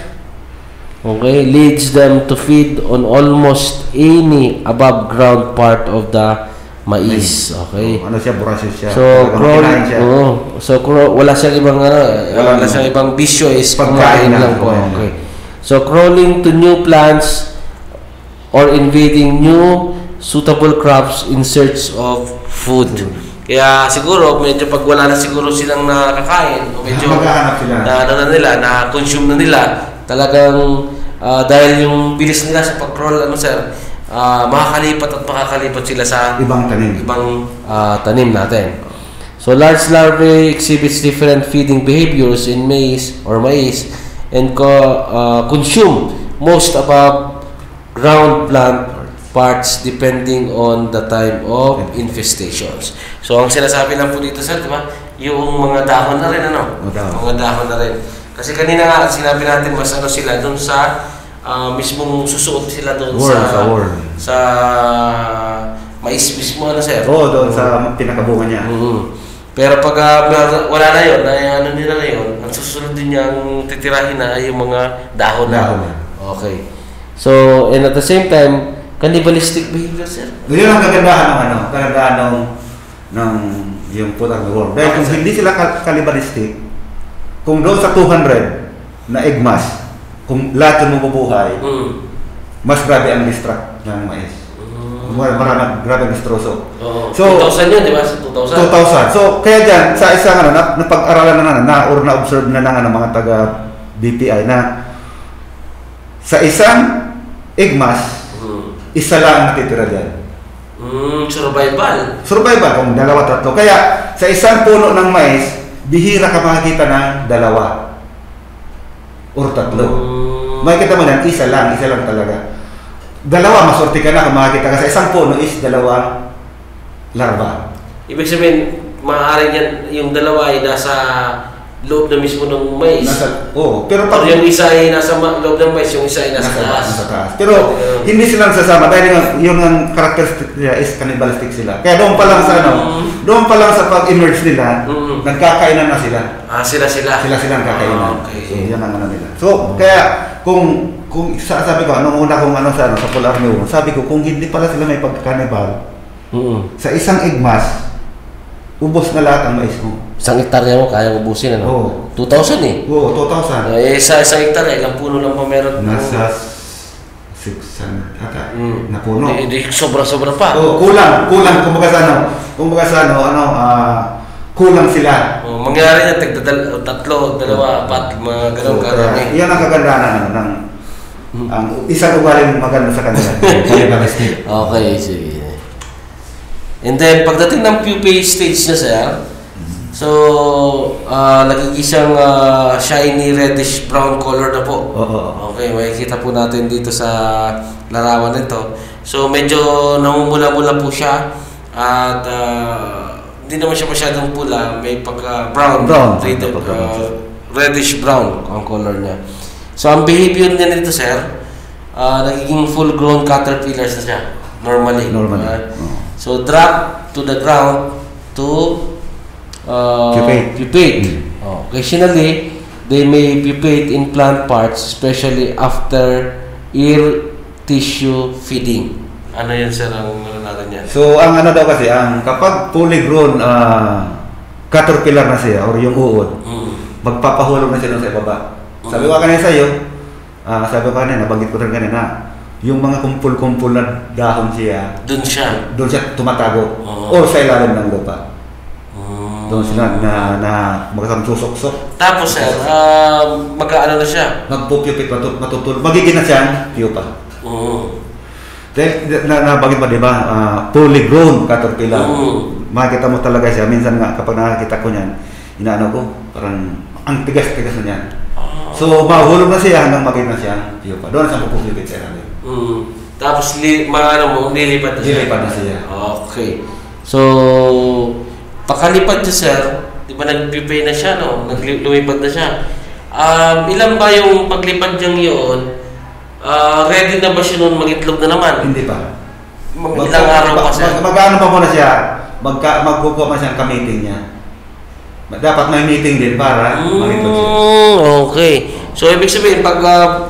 leads them to feed on almost any above ground part of the Mais. Okay. Ano siya, burasis siya. So, crawling, wala siyang ibang wala siyang ibang bisyo, is pagkain lang po. Okay. So, crawling to new plants or invading new suitable crops in search of food. Kaya siguro medyo pag wala na siguro silang nakakain, o medyo na consume na nila, talagang dahil yung bilis nila sa pag-crawl, makakalipat at makakalipat sila sa ibang tanim natin. So large larvae exhibits different feeding behaviors in maize and consume most above ground plant parts depending on the time of infestations. So ang sinasabi lang po dito, sir, di ba? Yung mga dahon na rin, mga dahon na rin. Kasi kanina nga sinabi natin mas sila doon sa mismong susuot sila doon sa mais mismo, sir? Doon sa pinakabunga niya. Pero pag wala na yun, nila na yun, ang susunod din niyang titirahin na ay yung mga dahon na. Okay. So, and at the same time, cannibalistic behavior, sir? Yun ang kagandahan ng yung food of the world. Dahil kung hindi sila cannibalistic, kung doon sa 200 na egg mass, kung lahat yung mabubuhay, mas grabe ang distract ng mais. Marami grabe ang distroso. So 2,000 yun, di ba? 2,000. So kaya dyan, sa isang napag-aralan or na-observe na ng mga taga BPI na sa isang egg mass, isa lang ang natitira dyan. Survival kung 2-3. Kaya sa isang puno ng mais, bihira ka makakita ng 2 or 3. Makikita mo yan, isa lang talaga. 2, masorti ka na kung makakita ka. Sa isang puno is 2 larva. Ibig sabihin, maaaring yan, yung 2 ay nasa loob na mismo ng mais. Pero pag yung isa ay nasa loob ng mais, yung isa ay nasa taas. Pero hindi sila sasama dahil yung characteristic nila is cannibalistic sila. Kaya doon pa lang sa pag-emerge nila, nagkakainan na sila. Sila ang kakainan. Okay. So yan ang nila. So kaya kung sabi ko nung una kong sa Polar New, sabi ko kung hindi pala sila may pagka-cannibal, sa isang egg mass, ubos na lahat ang mais mo. Isang hektarya mo, kaya ubusin, 2,000 eh. 2,000. Sa isang hektarya, ilang puno lang pa meron? Nasa 600 ata. Na puno. Hindi, sobra-sobra pa. Kulang. Kumbaga sa kulang sila. Mangyari niya, 3, 2, 4, mga ganun karami. Yan ang kagandahan ng isang ugaling maganda sa kanila. Okay, sige. And then, pagdating ng pupae stage na, sir, so, nagiging shiny reddish brown color na po. Okay, makikita po natin dito sa larawan nito. So, medyo namumula-mula po siya at hindi naman siya masyadong pula, may pagka-brown, reddish brown ang color niya. So, ang behavior niya nito, sir, nagiging full-grown caterpillars na siya, normally. So, drop to the ground to pupate. Occasionally, they may pupate in plant parts, especially after ear tissue feeding. Ano yan, sir, ang natin yan? So, ang daw kasi, kapag fully grown caterpillar na siya, or yung uod, magpapahulog na siya sa ibaba. Sabi ko kanina sa iyo, nabanggit ko rin kanina, yung mga kumpul-kumpul na dahon siya, doon siya tumatago, or sa ilalim ng lupa. Doon sila na susok-sok. Tapos, sir, magkaano na siya? Magpupupit, matutulog. Magiging na siya, pupa. Dahil, nabanggit ba, di ba, fully grown caterpillar. Makikita mo talaga siya. Minsan nga, kapag nakakita ko niyan, inaano ko, parang ang tigas-tigas na niyan. So, mahulog na siya hanggang magiging na siya, pupa. Doon siya magpupupit sa ilalim. Tapos, nilipad na siya? Nilipad na siya. Okay. So, pakalipad niya, sir, di ba nag-pupay na siya, lumipad na siya. Ilan ba yung paglipad niyang yun? Ready na ba siya noon mag-itlog na naman? Hindi pa. Ilang araw pa siya? Mag-ano pa muna siya? Magkukuha pa siya ng ka-meeting niya. Dapat may meeting din para mag-itlog siya. Okay. So, ibig sabihin, pag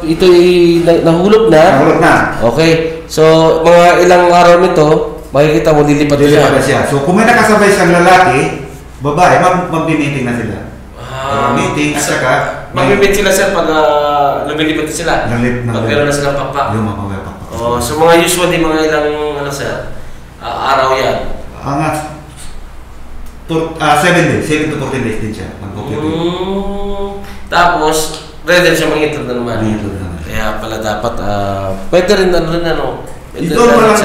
ito'y nahulog na. Nahulog na. Okay. So, mga ilang araw nito, makikita mo lilipat na Lilipat na siya. siya. So kung may nakasabay siyang lalaki, babae, mag-meeting na sila. Meeting at saka mag-meet sila sir pag lumilipat na sila. Pag meron na silang pakpak. Oh, so mga usually mga ilang ano sir, araw yan. 7 days, 7 to 14 days din siya. Tapos, ready siya mangitlog na naman. Kaya pala dapat, pwede rin ano. Ito pa lang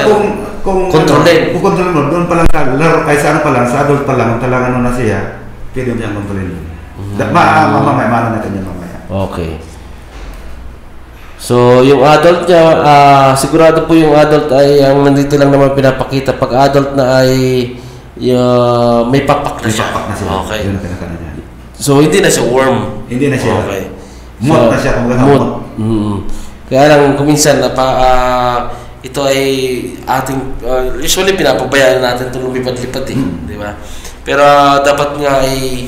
kung kontrolin. Kung kontrolin mo, doon pa lang laro, kahit sa ano pa lang, sa adult pa lang, talaga ano na siya, pwede mo siyang kontrolin. Mamaya, mano natin yan mamaya. Okay. So, yung adult niya, sigurado po yung adult ay ang nandito lang naman pinapakita. Pag adult na ay may papak na siya. May papak na siya. Okay. Yun ang pinaka niya. So, hindi na siya worm. Hindi na siya. Okay. Mood na siya. Mood. Kaya lang, kuminsan, ito ay ating, usually pinapabayaan natin itong lumipad-lipad di ba? Pero dapat nga ay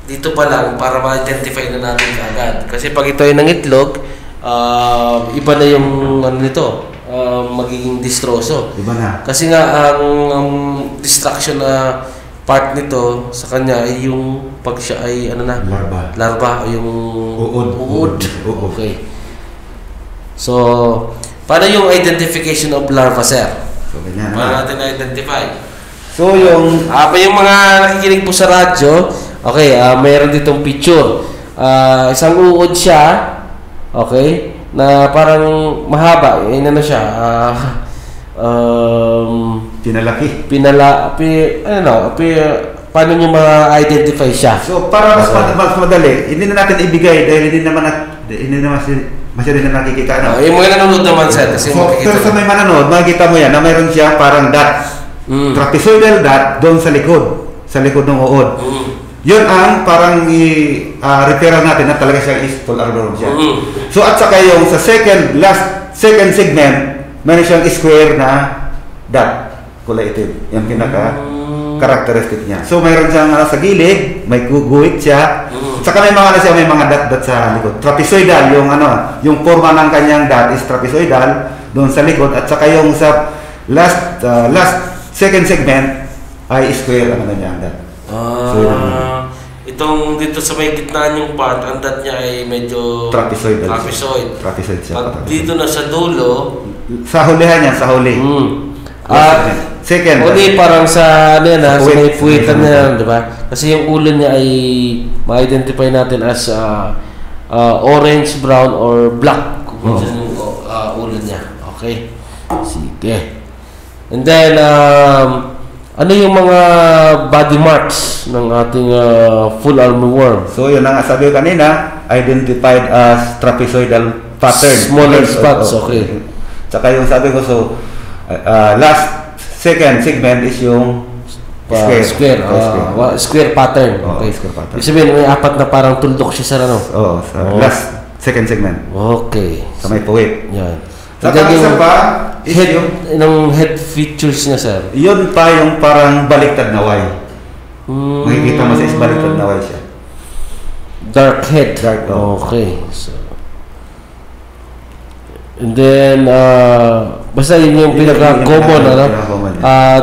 dito pa lang para ma-identify na natin kaagad. Kasi pag ito ay nangitlog, iba na yung ano nito, magiging distroso. Iba na. Kasi nga ang distraction na part nito sa kanya ay yung pag siya ay ano na larva yung uod. Okay. So, paano yung identification of larva, sir? So, ganyan. Paano natin na-identify? So, yung yung mga nakikinig po sa radyo, okay, mayroon ditong picture. Isang uod siya, okay, na parang mahaba, ano siya, pinalaki. Paano nyo ma-identify siya? So, para mas madali, hindi na natin ibigay dahil hindi naman masyadong na nakikita. Yung mga nanonood naman, sir, kasi pero sa may mananood, makikita mo yan na mayroon siya parang dot. Trapezoidal dot doon sa likod ng uod. Yun ang parang i-referral natin na talaga siya is full arboretum siya. So at saka yung sa second segment, mayroon siyang square na dot, kulay itim. Yung pinaka-characteristic niya. So mayroon siyang sa gilid, may guhit siya. Saka may mga dot sa likod. Trapezoidal, yung forma ng kanyang dot is trapezoidal doon sa likod. At saka yung sa second segment ay square ang niya ang dot. Itong dito sa may gitna yung part, ang dot niya ay medyo trapezoid siya. Pag dito na sa dulo, sa hulihan niya, sa huli. Second. Huli parang sa sa may puwitan niya, di ba? Kasi yung ulo niya ay ma-identify natin as orange, brown, or black. Kung yung ulo niya. Okay. Sige. And then, ano yung mga body marks ng ating full armyworm? So yun ang sabi ko kanina, identified as trapezoidal pattern. Smaller spots, okay. Tsaka yung sabi ko, so second segment is yung square pattern. Okay. Square pattern. Ibig sabihin, may apat na parang tuldok siya sa last second segment. Okay. Sa may puwit. Yan. Saka isa pa, yung head features niya, sir. Yun pa yung parang baliktad na Y. Makikita mo sa baliktad na Y siya. Dark head. Okay. So, and then, basta yun yung pinaka-common,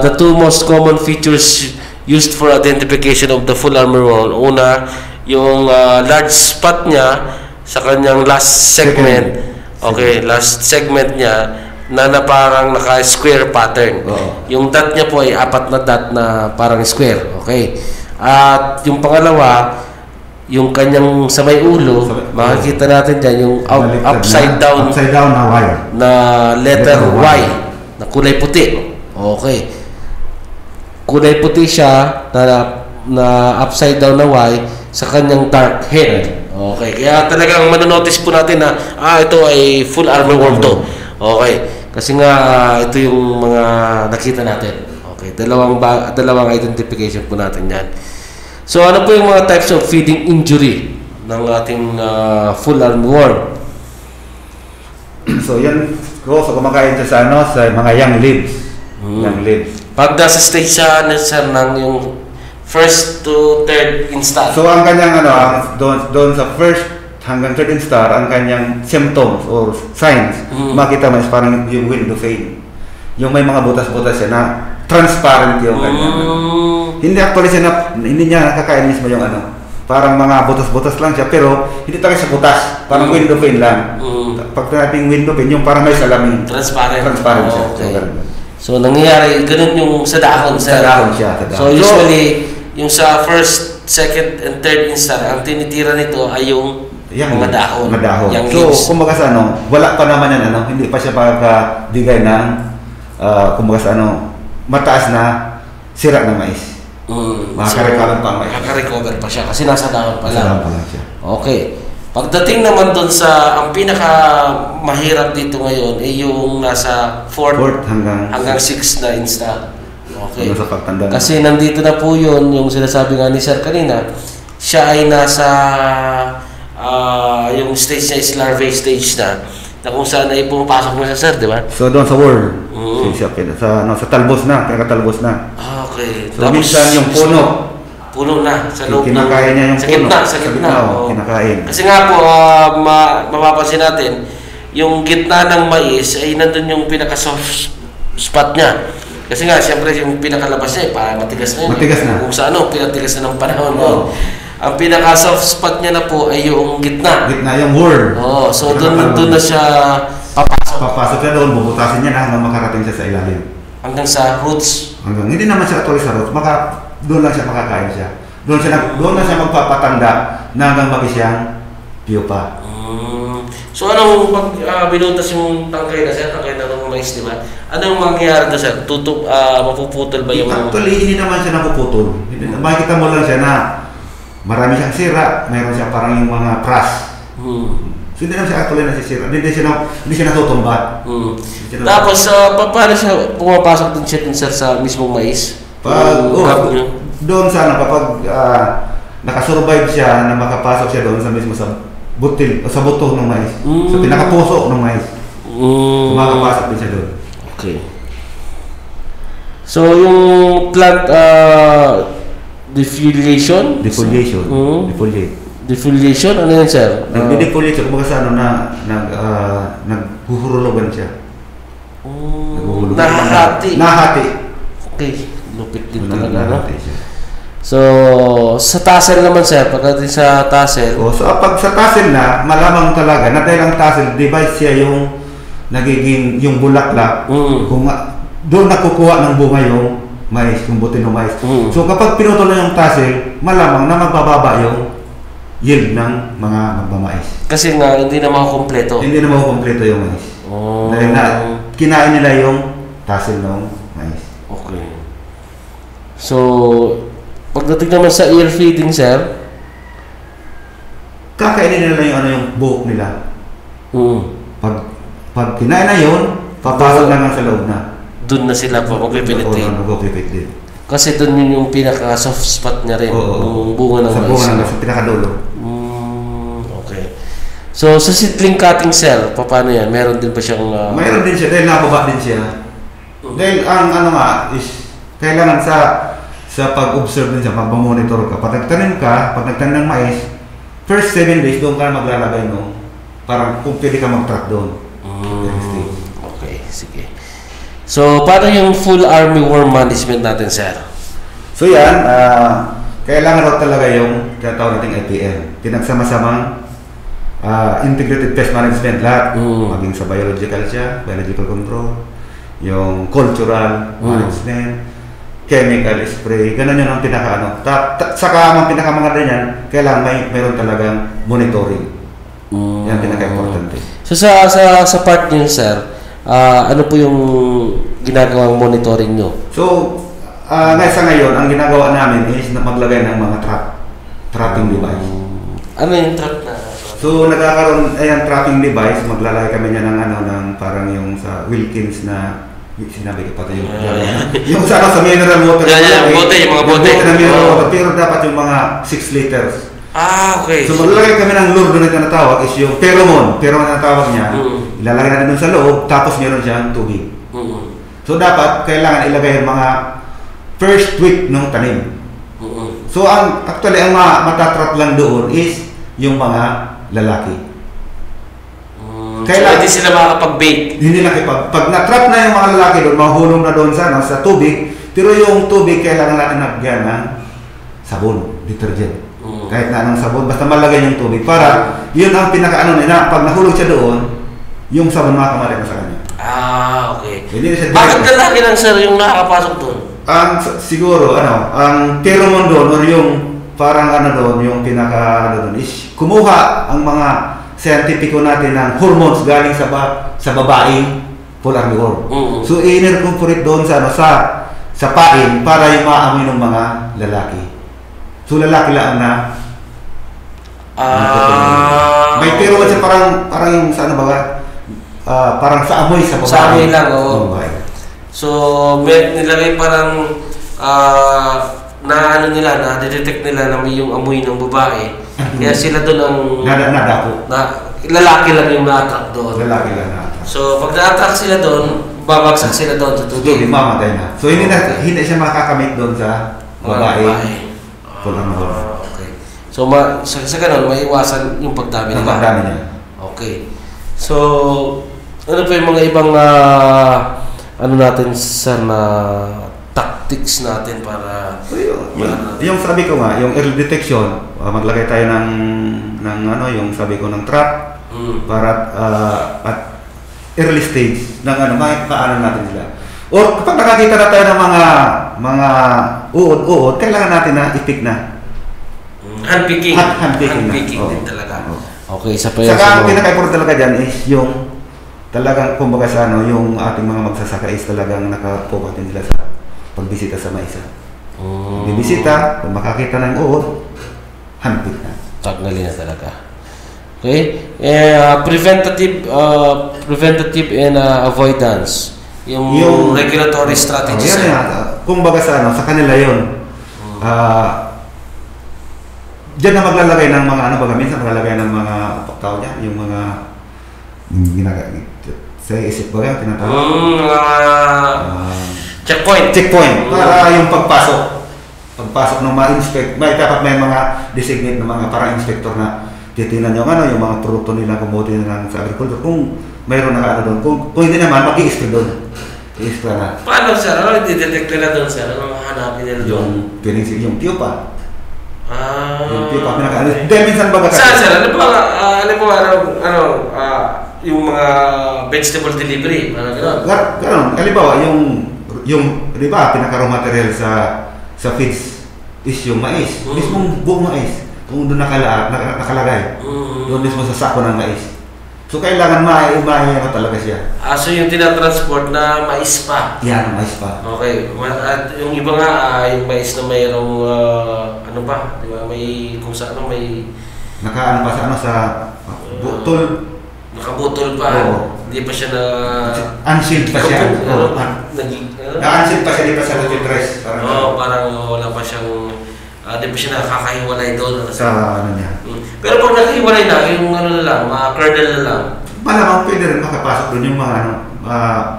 the two most common features used for identification of the full armyworm. Una, yung large spot niya sa kanyang last segment. Okay, last segment niya na parang naka-square pattern. Yung dot niya po ay apat na dot na parang square. Okay. At yung pangalawa, yung kanyang sa may ulo, makikita natin dyan yung upside down na Y. Na letter Y na kulay puti. Okay. Kulay puti siya na upside down na Y sa kanyang dark head. Okay, kaya talagang manonotice po natin na ito ay full armyworm to. Okay, kasi nga ito yung mga nakita natin. Okay, dalawang identification po natin yan. So ano po yung mga types of feeding injury ng ating full armyworm? So yan, so kumakain siya sa mga young leaves. Young leaves. Pag nasa stage siya ng yung first to third instar. So ang kanyang doon sa first hanggang third instar, ang kanyang symptoms or signs, makita mo is parang yung window pane. Yung may mga butas-butas siya na transparent yung kanya. Hindi actually hindi niya nakakain mismo yung ano. Parang mga butas-butas lang siya, pero hindi talaga siya butas. Parang window pane lang. Pag nating window pane, yung parang may salamin. Transparent siya. Okay. So, nangyayari, ganun yung sa dahon. Sa dahon siya. So, usually, yung sa first, second, and third instar, ang tinitira nito ay yung mga dahon. So, kumbaga sa ano, wala pa naman yan, ano, hindi pa siya pagkabigay ng, kumbaga sa ano, mataas na sira ng mais. Makaka-recover pa siya kasi nasa dahon pa lang. Siya. Okay. Pagdating naman doon sa, ang pinaka mahirap dito ngayon ay yung nasa 4 hanggang 6 na insta. Okay. Kasi nandito na po yun, yung sinasabi nga ni Sir kanina, siya ay nasa yung stage niya is larvae stage na kung saan ay pumapasok mo siya, Sir, di ba? So doon sa world, sa talbos na, talbos na. Okay. So minsan yung puno na sa loob na. Kinakain niya yung puno. Sa gitna. Kinakain. Kasi nga po, mapapansin natin, yung gitna ng mais ay nandun yung pinaka-soft spot niya. Kasi nga, siyempre, yung pinakalabas niya, parang matigas na yun. Matigas na. Kung sa ano, pinatigas na ng panahon yun. Ang pinaka-soft spot niya na po ay yung gitna. Gitna, yung word. So doon na siya papasok. Papasok siya doon, bubutasin niya na hanggang makarating siya sa ilalim. Hanggang sa roots. Hindi naman siya actually sa roots. Doon lang siya makakain siya. Doon na siya magpapatanda na hanggang magi siyang pupa. So anong pag binutas yung tangkay na siya, tangkay na ng mais, di ba? Anong mangyayari na siya? Mapuputol ba yung... Actually, hindi naman siya napuputol. Makikita mo lang siya na marami siyang sira, mayroon siya parang yung mga pras. So hindi naman siya actually nasisira, hindi siya natutumba. Tapos, paano siya pumapasok din siya sa mismong mais? Doon sana kapag nakasurvive siya na makapasok siya doon sa mismo sa butil, o sa buto ng mais, sa pinakapuso ng mais. Makapasok din siya doon. Okay. So yung plant defoliation, ano yan, Sir? Defoliate, kumbaga sa ano naghuhurulogan siya. Nahati. Okay, lupit din talaga, no? So, sa tassel naman, Sir, pagdating sa tassel. So pag sa tassel na, malamang talaga na dahil ang tassel, device siya yung nagiging, yung bulaklak, kung doon nakukuha ng bunga yung mais, yung buti ng mais. So kapag pinutol na yung tassel, malamang na magbababa yung yield ng mga magmamais. Kasi nga, hindi na makukumpleto. Hindi na makukumpleto yung mais. Dahil na, kinain nila yung tassel ng mais. Okay. So, pagdating naman sa ear feeding, Sir, kakainin nila yung yung buhok nila. Pag kinain na yun, papasok na nga sa loob na. Doon na sila magpipilit din. Kasi doon yung pinaka-soft spot niya rin. Yung bunga ng mais. Sa bunga ng sa pinakadulo. Okay. So, sa seedling cutting, Sir, paano yan? Meron din pa siyang... Mayroon din siya, dahil nababa din siya. Dahil ang is kailangan sa pag-observe din siya, pag-monitor ka. Pag nagtanim ng mais, first 7 days doon ka maglalagay parang kung pwede ka mag-track doon. Okay, sige. So, paano yung full armyworm management natin, Sir? So yan, kailangan raw talaga yung tinatawag nating IPM. Pinagsama-samang integrated pest management lahat. Maging sa biological control, yung cultural management, chemical spray, ganun yun ang pinaka-ano. Saka ang pinakamaganda niyan, kailangan mayroon talagang monitoring. Yan pinaka-importante. So sa part niyo, Sir, ano po yung ginagawang monitoring nyo? So, ngayon, ang ginagawa namin is maglagay ng mga trapping device. Ano yung trap na? So, nagkakaroon, trapping device, maglalagay kami niya ng parang yung sa Wilkins na, sinabi ko pati yung, yung sa mineral water. Yung mga bote. Na mineral water, pero dapat yung mga 6 liters. Okay. So, maglalagay kami ng lure doon na natawag is yung pheromone na natawag niya. Ilalagay natin doon sa loob, tapos meron siyang tubig. So, dapat, kailangan ilagay yung mga first week ng tanim. So, actually, ang matatrap lang doon is yung mga lalaki. Kailangan hindi sila makakapag-bake. Hindi na pag na-trap na yung mga lalaki doon, mahulong na doon sa tubig, Pero yung tubig, kailangan natin lagyan ng sabon, detergent. Kahit na anong sabon, basta malagay yung tubig. Para, yun ang pinaka-ano na, pag nahulog siya doon, yung sabon makakamatay na sa kanya. Okay. Hindi na siya Bakit lalaki lang, sir, yung nakakapasok doon? Siguro, ang pheromone doon, or yung parang doon, yung pinaka, doon, is kumuha ang mga scientifico natin ng hormones galing sa babaeng polarmivore. So, i-incorporate doon sa pain para yung maamoy ng mga lalaki. So, lalaki lang na may pheromone siya parang yung sa parang sa amoy sa babae. Sa amoy lang, oo. So, nilagay parang na-detect nila na may yung amoy ng babae. Kaya sila doon ang nadako. Lalaki lang yung na-attract doon. Lalaki lang na-attract. So, pag na-attract sila doon, babagsak sila doon sa tubig. Tubig, mamatay na. So, hindi siya makakamit doon sa babae. Okay. So, sa ganun, maiwasan yung pagdami nila. Pagdami niya. Okay. So, ano pa yung mga ibang natin sir na tactics natin para yung sabi ko nga, yung early detection, maglagay tayo ng yung sabi ko ng trap para at early stage ng paano natin sila. O kapag nakakita na tayo ng mga uod, kailangan natin na i-pick na. Handpicking. Handpicking din talaga. Okay, isa pa yan. Saka ang pinaka-important talaga dyan is yung talagang kumbaga yung ating mga magsasaka is talagang nakapokus din sila sa pagbisita sa maisa. Bibisita, kung makakita ng uod, handpick na. Taggali na talaga. Okay? Preventative and avoidance. Yung regulatory strategies. Kumbaga sa kanila yun. Diyan na maglalagay ng mga minsan maglalagay ng mga tao niya, yung mga sa isip ba yan, tinatawag? Checkpoint. Para yung pagpasok ng ma-inspect, dapat may mga designate na mga parang inspector na titingnan yung mga produkto nila, kumuti nila sa agriculture. Kung mayroon doon, kung hindi naman, mag-i-spray doon. I-spray na. Paano sir? Ano i-detect nila doon sir? Ano hanapin nila doon? Yung pupa. Yung pupa, pinaka-alis. Dahil minsan baga saan sir? Yung mga vegetable delivery? Ganon. Halimbawa, yung di ba, pinaka-raw material sa feeds is yung mais. Mismong buong mais. Kung doon nakalagay. Doon mismo sa sako ng mais. So, kailangan maayaw talaga siya. So yung tinatransport na mais pa? Yan, mais pa. Okay. At yung iba nga, yung mais na mayroong, di ba, may, kung sa may... Nakaano pa sa butol. Nakabutol pa. Oo. Hindi pa siya na... Unsealed pa siya. Na-unsealed pa siya, di pa siya nag-dress. Parang wala pa siyang... di pa siya nakakahiwalay doon. Sa niya. Pero pag nakahiwalay na, yung mga kernel na lang. Malamang pwede rin makapasok doon yung mga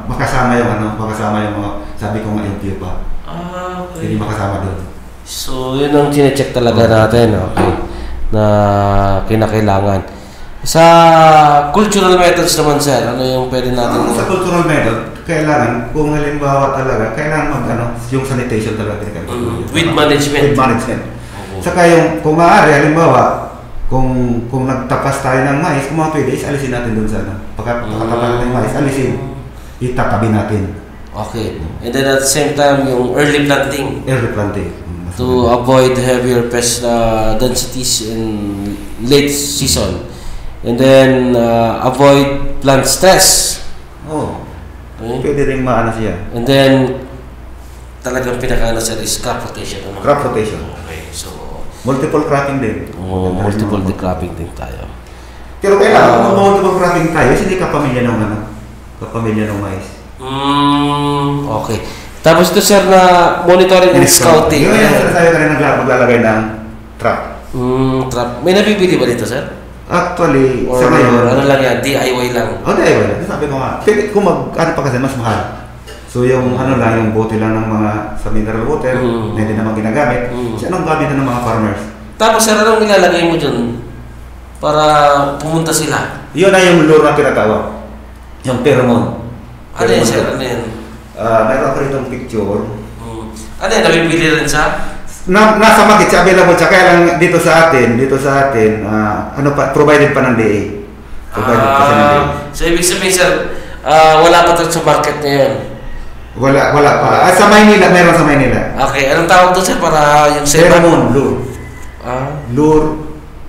makasama yung mga, sabi ko nga yung pupa. Okay. Hindi makasama doon. So, yun ang chinecheck talaga natin, okay, na kinakailangan. Sa cultural methods naman, sir, ano yung pwede natin? Sa cultural method, kailangan, kung halimbawa talaga, kailangan yung sanitation talaga. With management. With management. Saka kung maaari, halimbawa, kung nagtapas tayo ng mais, kung mga pwede, alisin natin doon sa pagkatapas natin ng mais, alisin. Itatabi natin. Okay. And then at the same time, yung early planting. Early planting. To avoid heavier pest densities in late season. And then, avoid plant stress. Okay. Pwede rin maano siya. And then, talagang pinakaano sir is crop rotation. Crop rotation. Okay, so... Multiple cropping din. Multiple cropping din tayo. Pero kailangan kung multiple cropping tayo, hindi kapamilya ng mais. Okay. Tapos ito sir na monitoring and scouting. Yung sinasabi ka rin maglalagay ng trap. Trap. May nabibili ba dito sir? Actually, sa ngayon, ano lang yan, DIY lang. DIY lang. Sabi ko nga, kung pa kasi mas mahal. So yung yung bote lang ng mga sa mineral water, na hindi naman ginagamit, siya anong gamit ng mga farmers. Tapos sir, anong nilalagay mo dyan para pumunta sila? Yun na yung lure na tinatawag. Yung pheromone. Ano yan sir? Ano yan? Mayroon ko rin itong picture. Ano yan, nabibili rin sa? Nasa market siya available siya, kaya lang dito sa atin, provided pa ng DA. Provided pa siya ng DA. So ibig sabihin sir, wala pa ito sa market ngayon? Wala pa. Sa Maynila, meron sa Maynila. Okay, anong tawag doon sir para yung Pheromone, lure. Lure,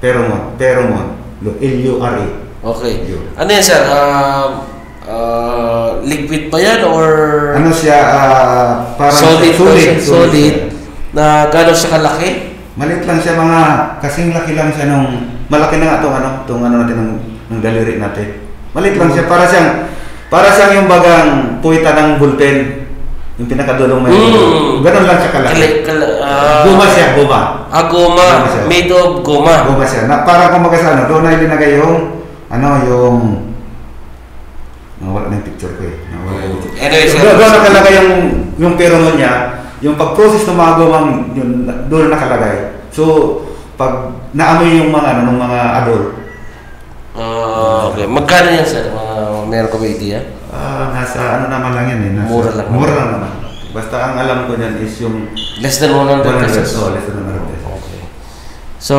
pheromone, L-U-R-E. Okay. Ano yan sir? Liquid ba yan or ano siya, parang solid na gano'n siya kalaki? Maliit lang siya, mga kasing laki lang siya nung malaki na nga itong ano natin ng daliri natin. Maliit lang siya, para siyang yung bagang puwita ng bullpen, yung pinakadulong may gano'n lang siya kalaki. Guma siya, guma. Guma, made of guma. Guma siya. Para kung magkasano, doon na ilinagay yung nawala na yung picture ko eh. Anyway, doon nakalagay yung pheromone niya. Yung pag-process ng mga gumang yun, doon nakalagay. So, pag naamoy yung mga adult. Okay. Magkano yan sir? Meron ka ba idea? Nasa naman lang yan eh. Mura lang naman. Basta ang alam ko niyan is yung less than 100 pesos. Less than 100 pesos. Okay. So,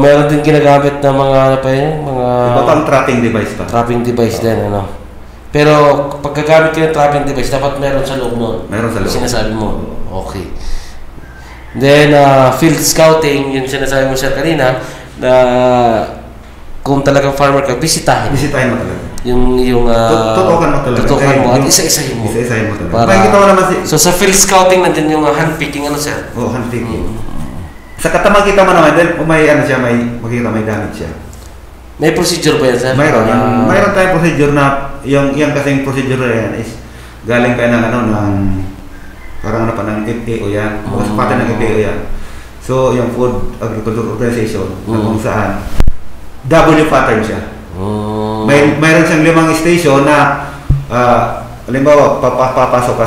meron din ginagamit na mga iba pang trapping device pa. Trapping device din, ano? Pero pagkagamit ka ng trapping device, dapat meron sa loob nun. Meron sa loob. Sinasabi mo. Okay. Then, field scouting, yung sinasabi mo sir kanina, na kung talagang farmer ka, bisitahin. Bisitahin mo talaga. Yung tutukan mo talaga. Tutukan mo at isa-isahin mo. Isa-isahin mo talaga. Makikita mo naman so sa field scouting na din yung handpicking, ano sir? Oo, handpicking. Sa makita mo naman, then may makikita may damage siya. May procedure ba yan sir? Mayroon tayong procedure na yung kasing procedure na yan is galing pa ng parang ng FAO yan. Pati ng FAO yan. So, yung Food Agriculture Organization na kung saan W pattern siya. Mayroon siyang 5 station na halimbawa, papasok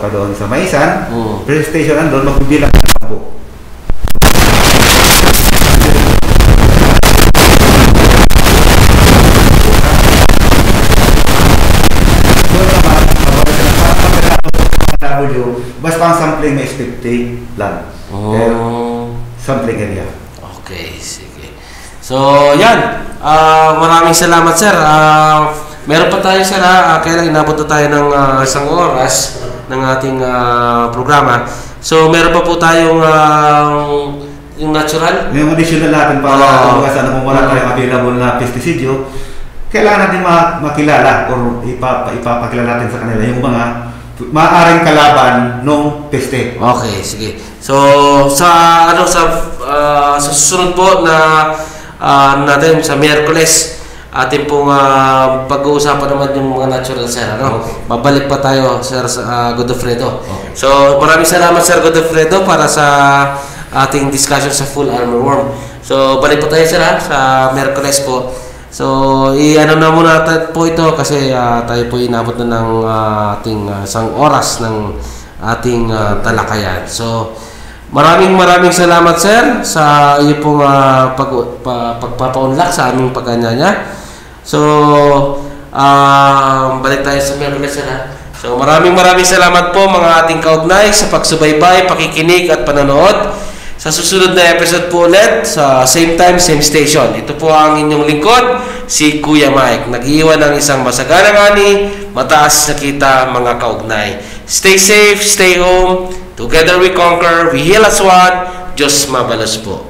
ka doon sa Maisan, first station doon, magbibilang ka ng po. Basta ang sampling may 50 lang. Sampling area. Okay, sige. So, yan. Maraming salamat, sir. Meron pa tayo, sir, kailan inabot na tayo ng 1 oras ng ating programa. So, meron pa po tayong yung natural? Yung additional natin para kung wala tayong available na pesticidyo, kailangan natin makilala or ipapakilala natin sa kanila yung mga maaaring kalaban nung peste. Okay, sige. So sa susunod po na natin sa Miyerkules, atin pong pag-uusapan naman yung mga natural sir, ano? Okay. Babalik pa tayo sir Godofredo. Okay. So maraming salamat sir Godofredo para sa ating discussion sa full armorworm. So balik po tayo sir sa Miyerkules po. So, na muna po ito kasi tayo po inabot na ng ating 1 oras ng ating talakayan. So, maraming salamat sir sa iyo pong pagpapaunlak sa aming pagkanyanya. So, balik tayo sa Miyerkules sir. So, maraming salamat po mga ating kaugnay sa pagsubaybay, pakikinig at panonood. Sa susunod na episode po ulit, sa same time, same station. Ito po ang inyong lingkod, si Kuya Mike. Nag-iwan ng isang masaganang ani, mataas na kita mga kaugnay. Stay safe, stay home. Together we conquer, we heal as one. Diyos mabalas po.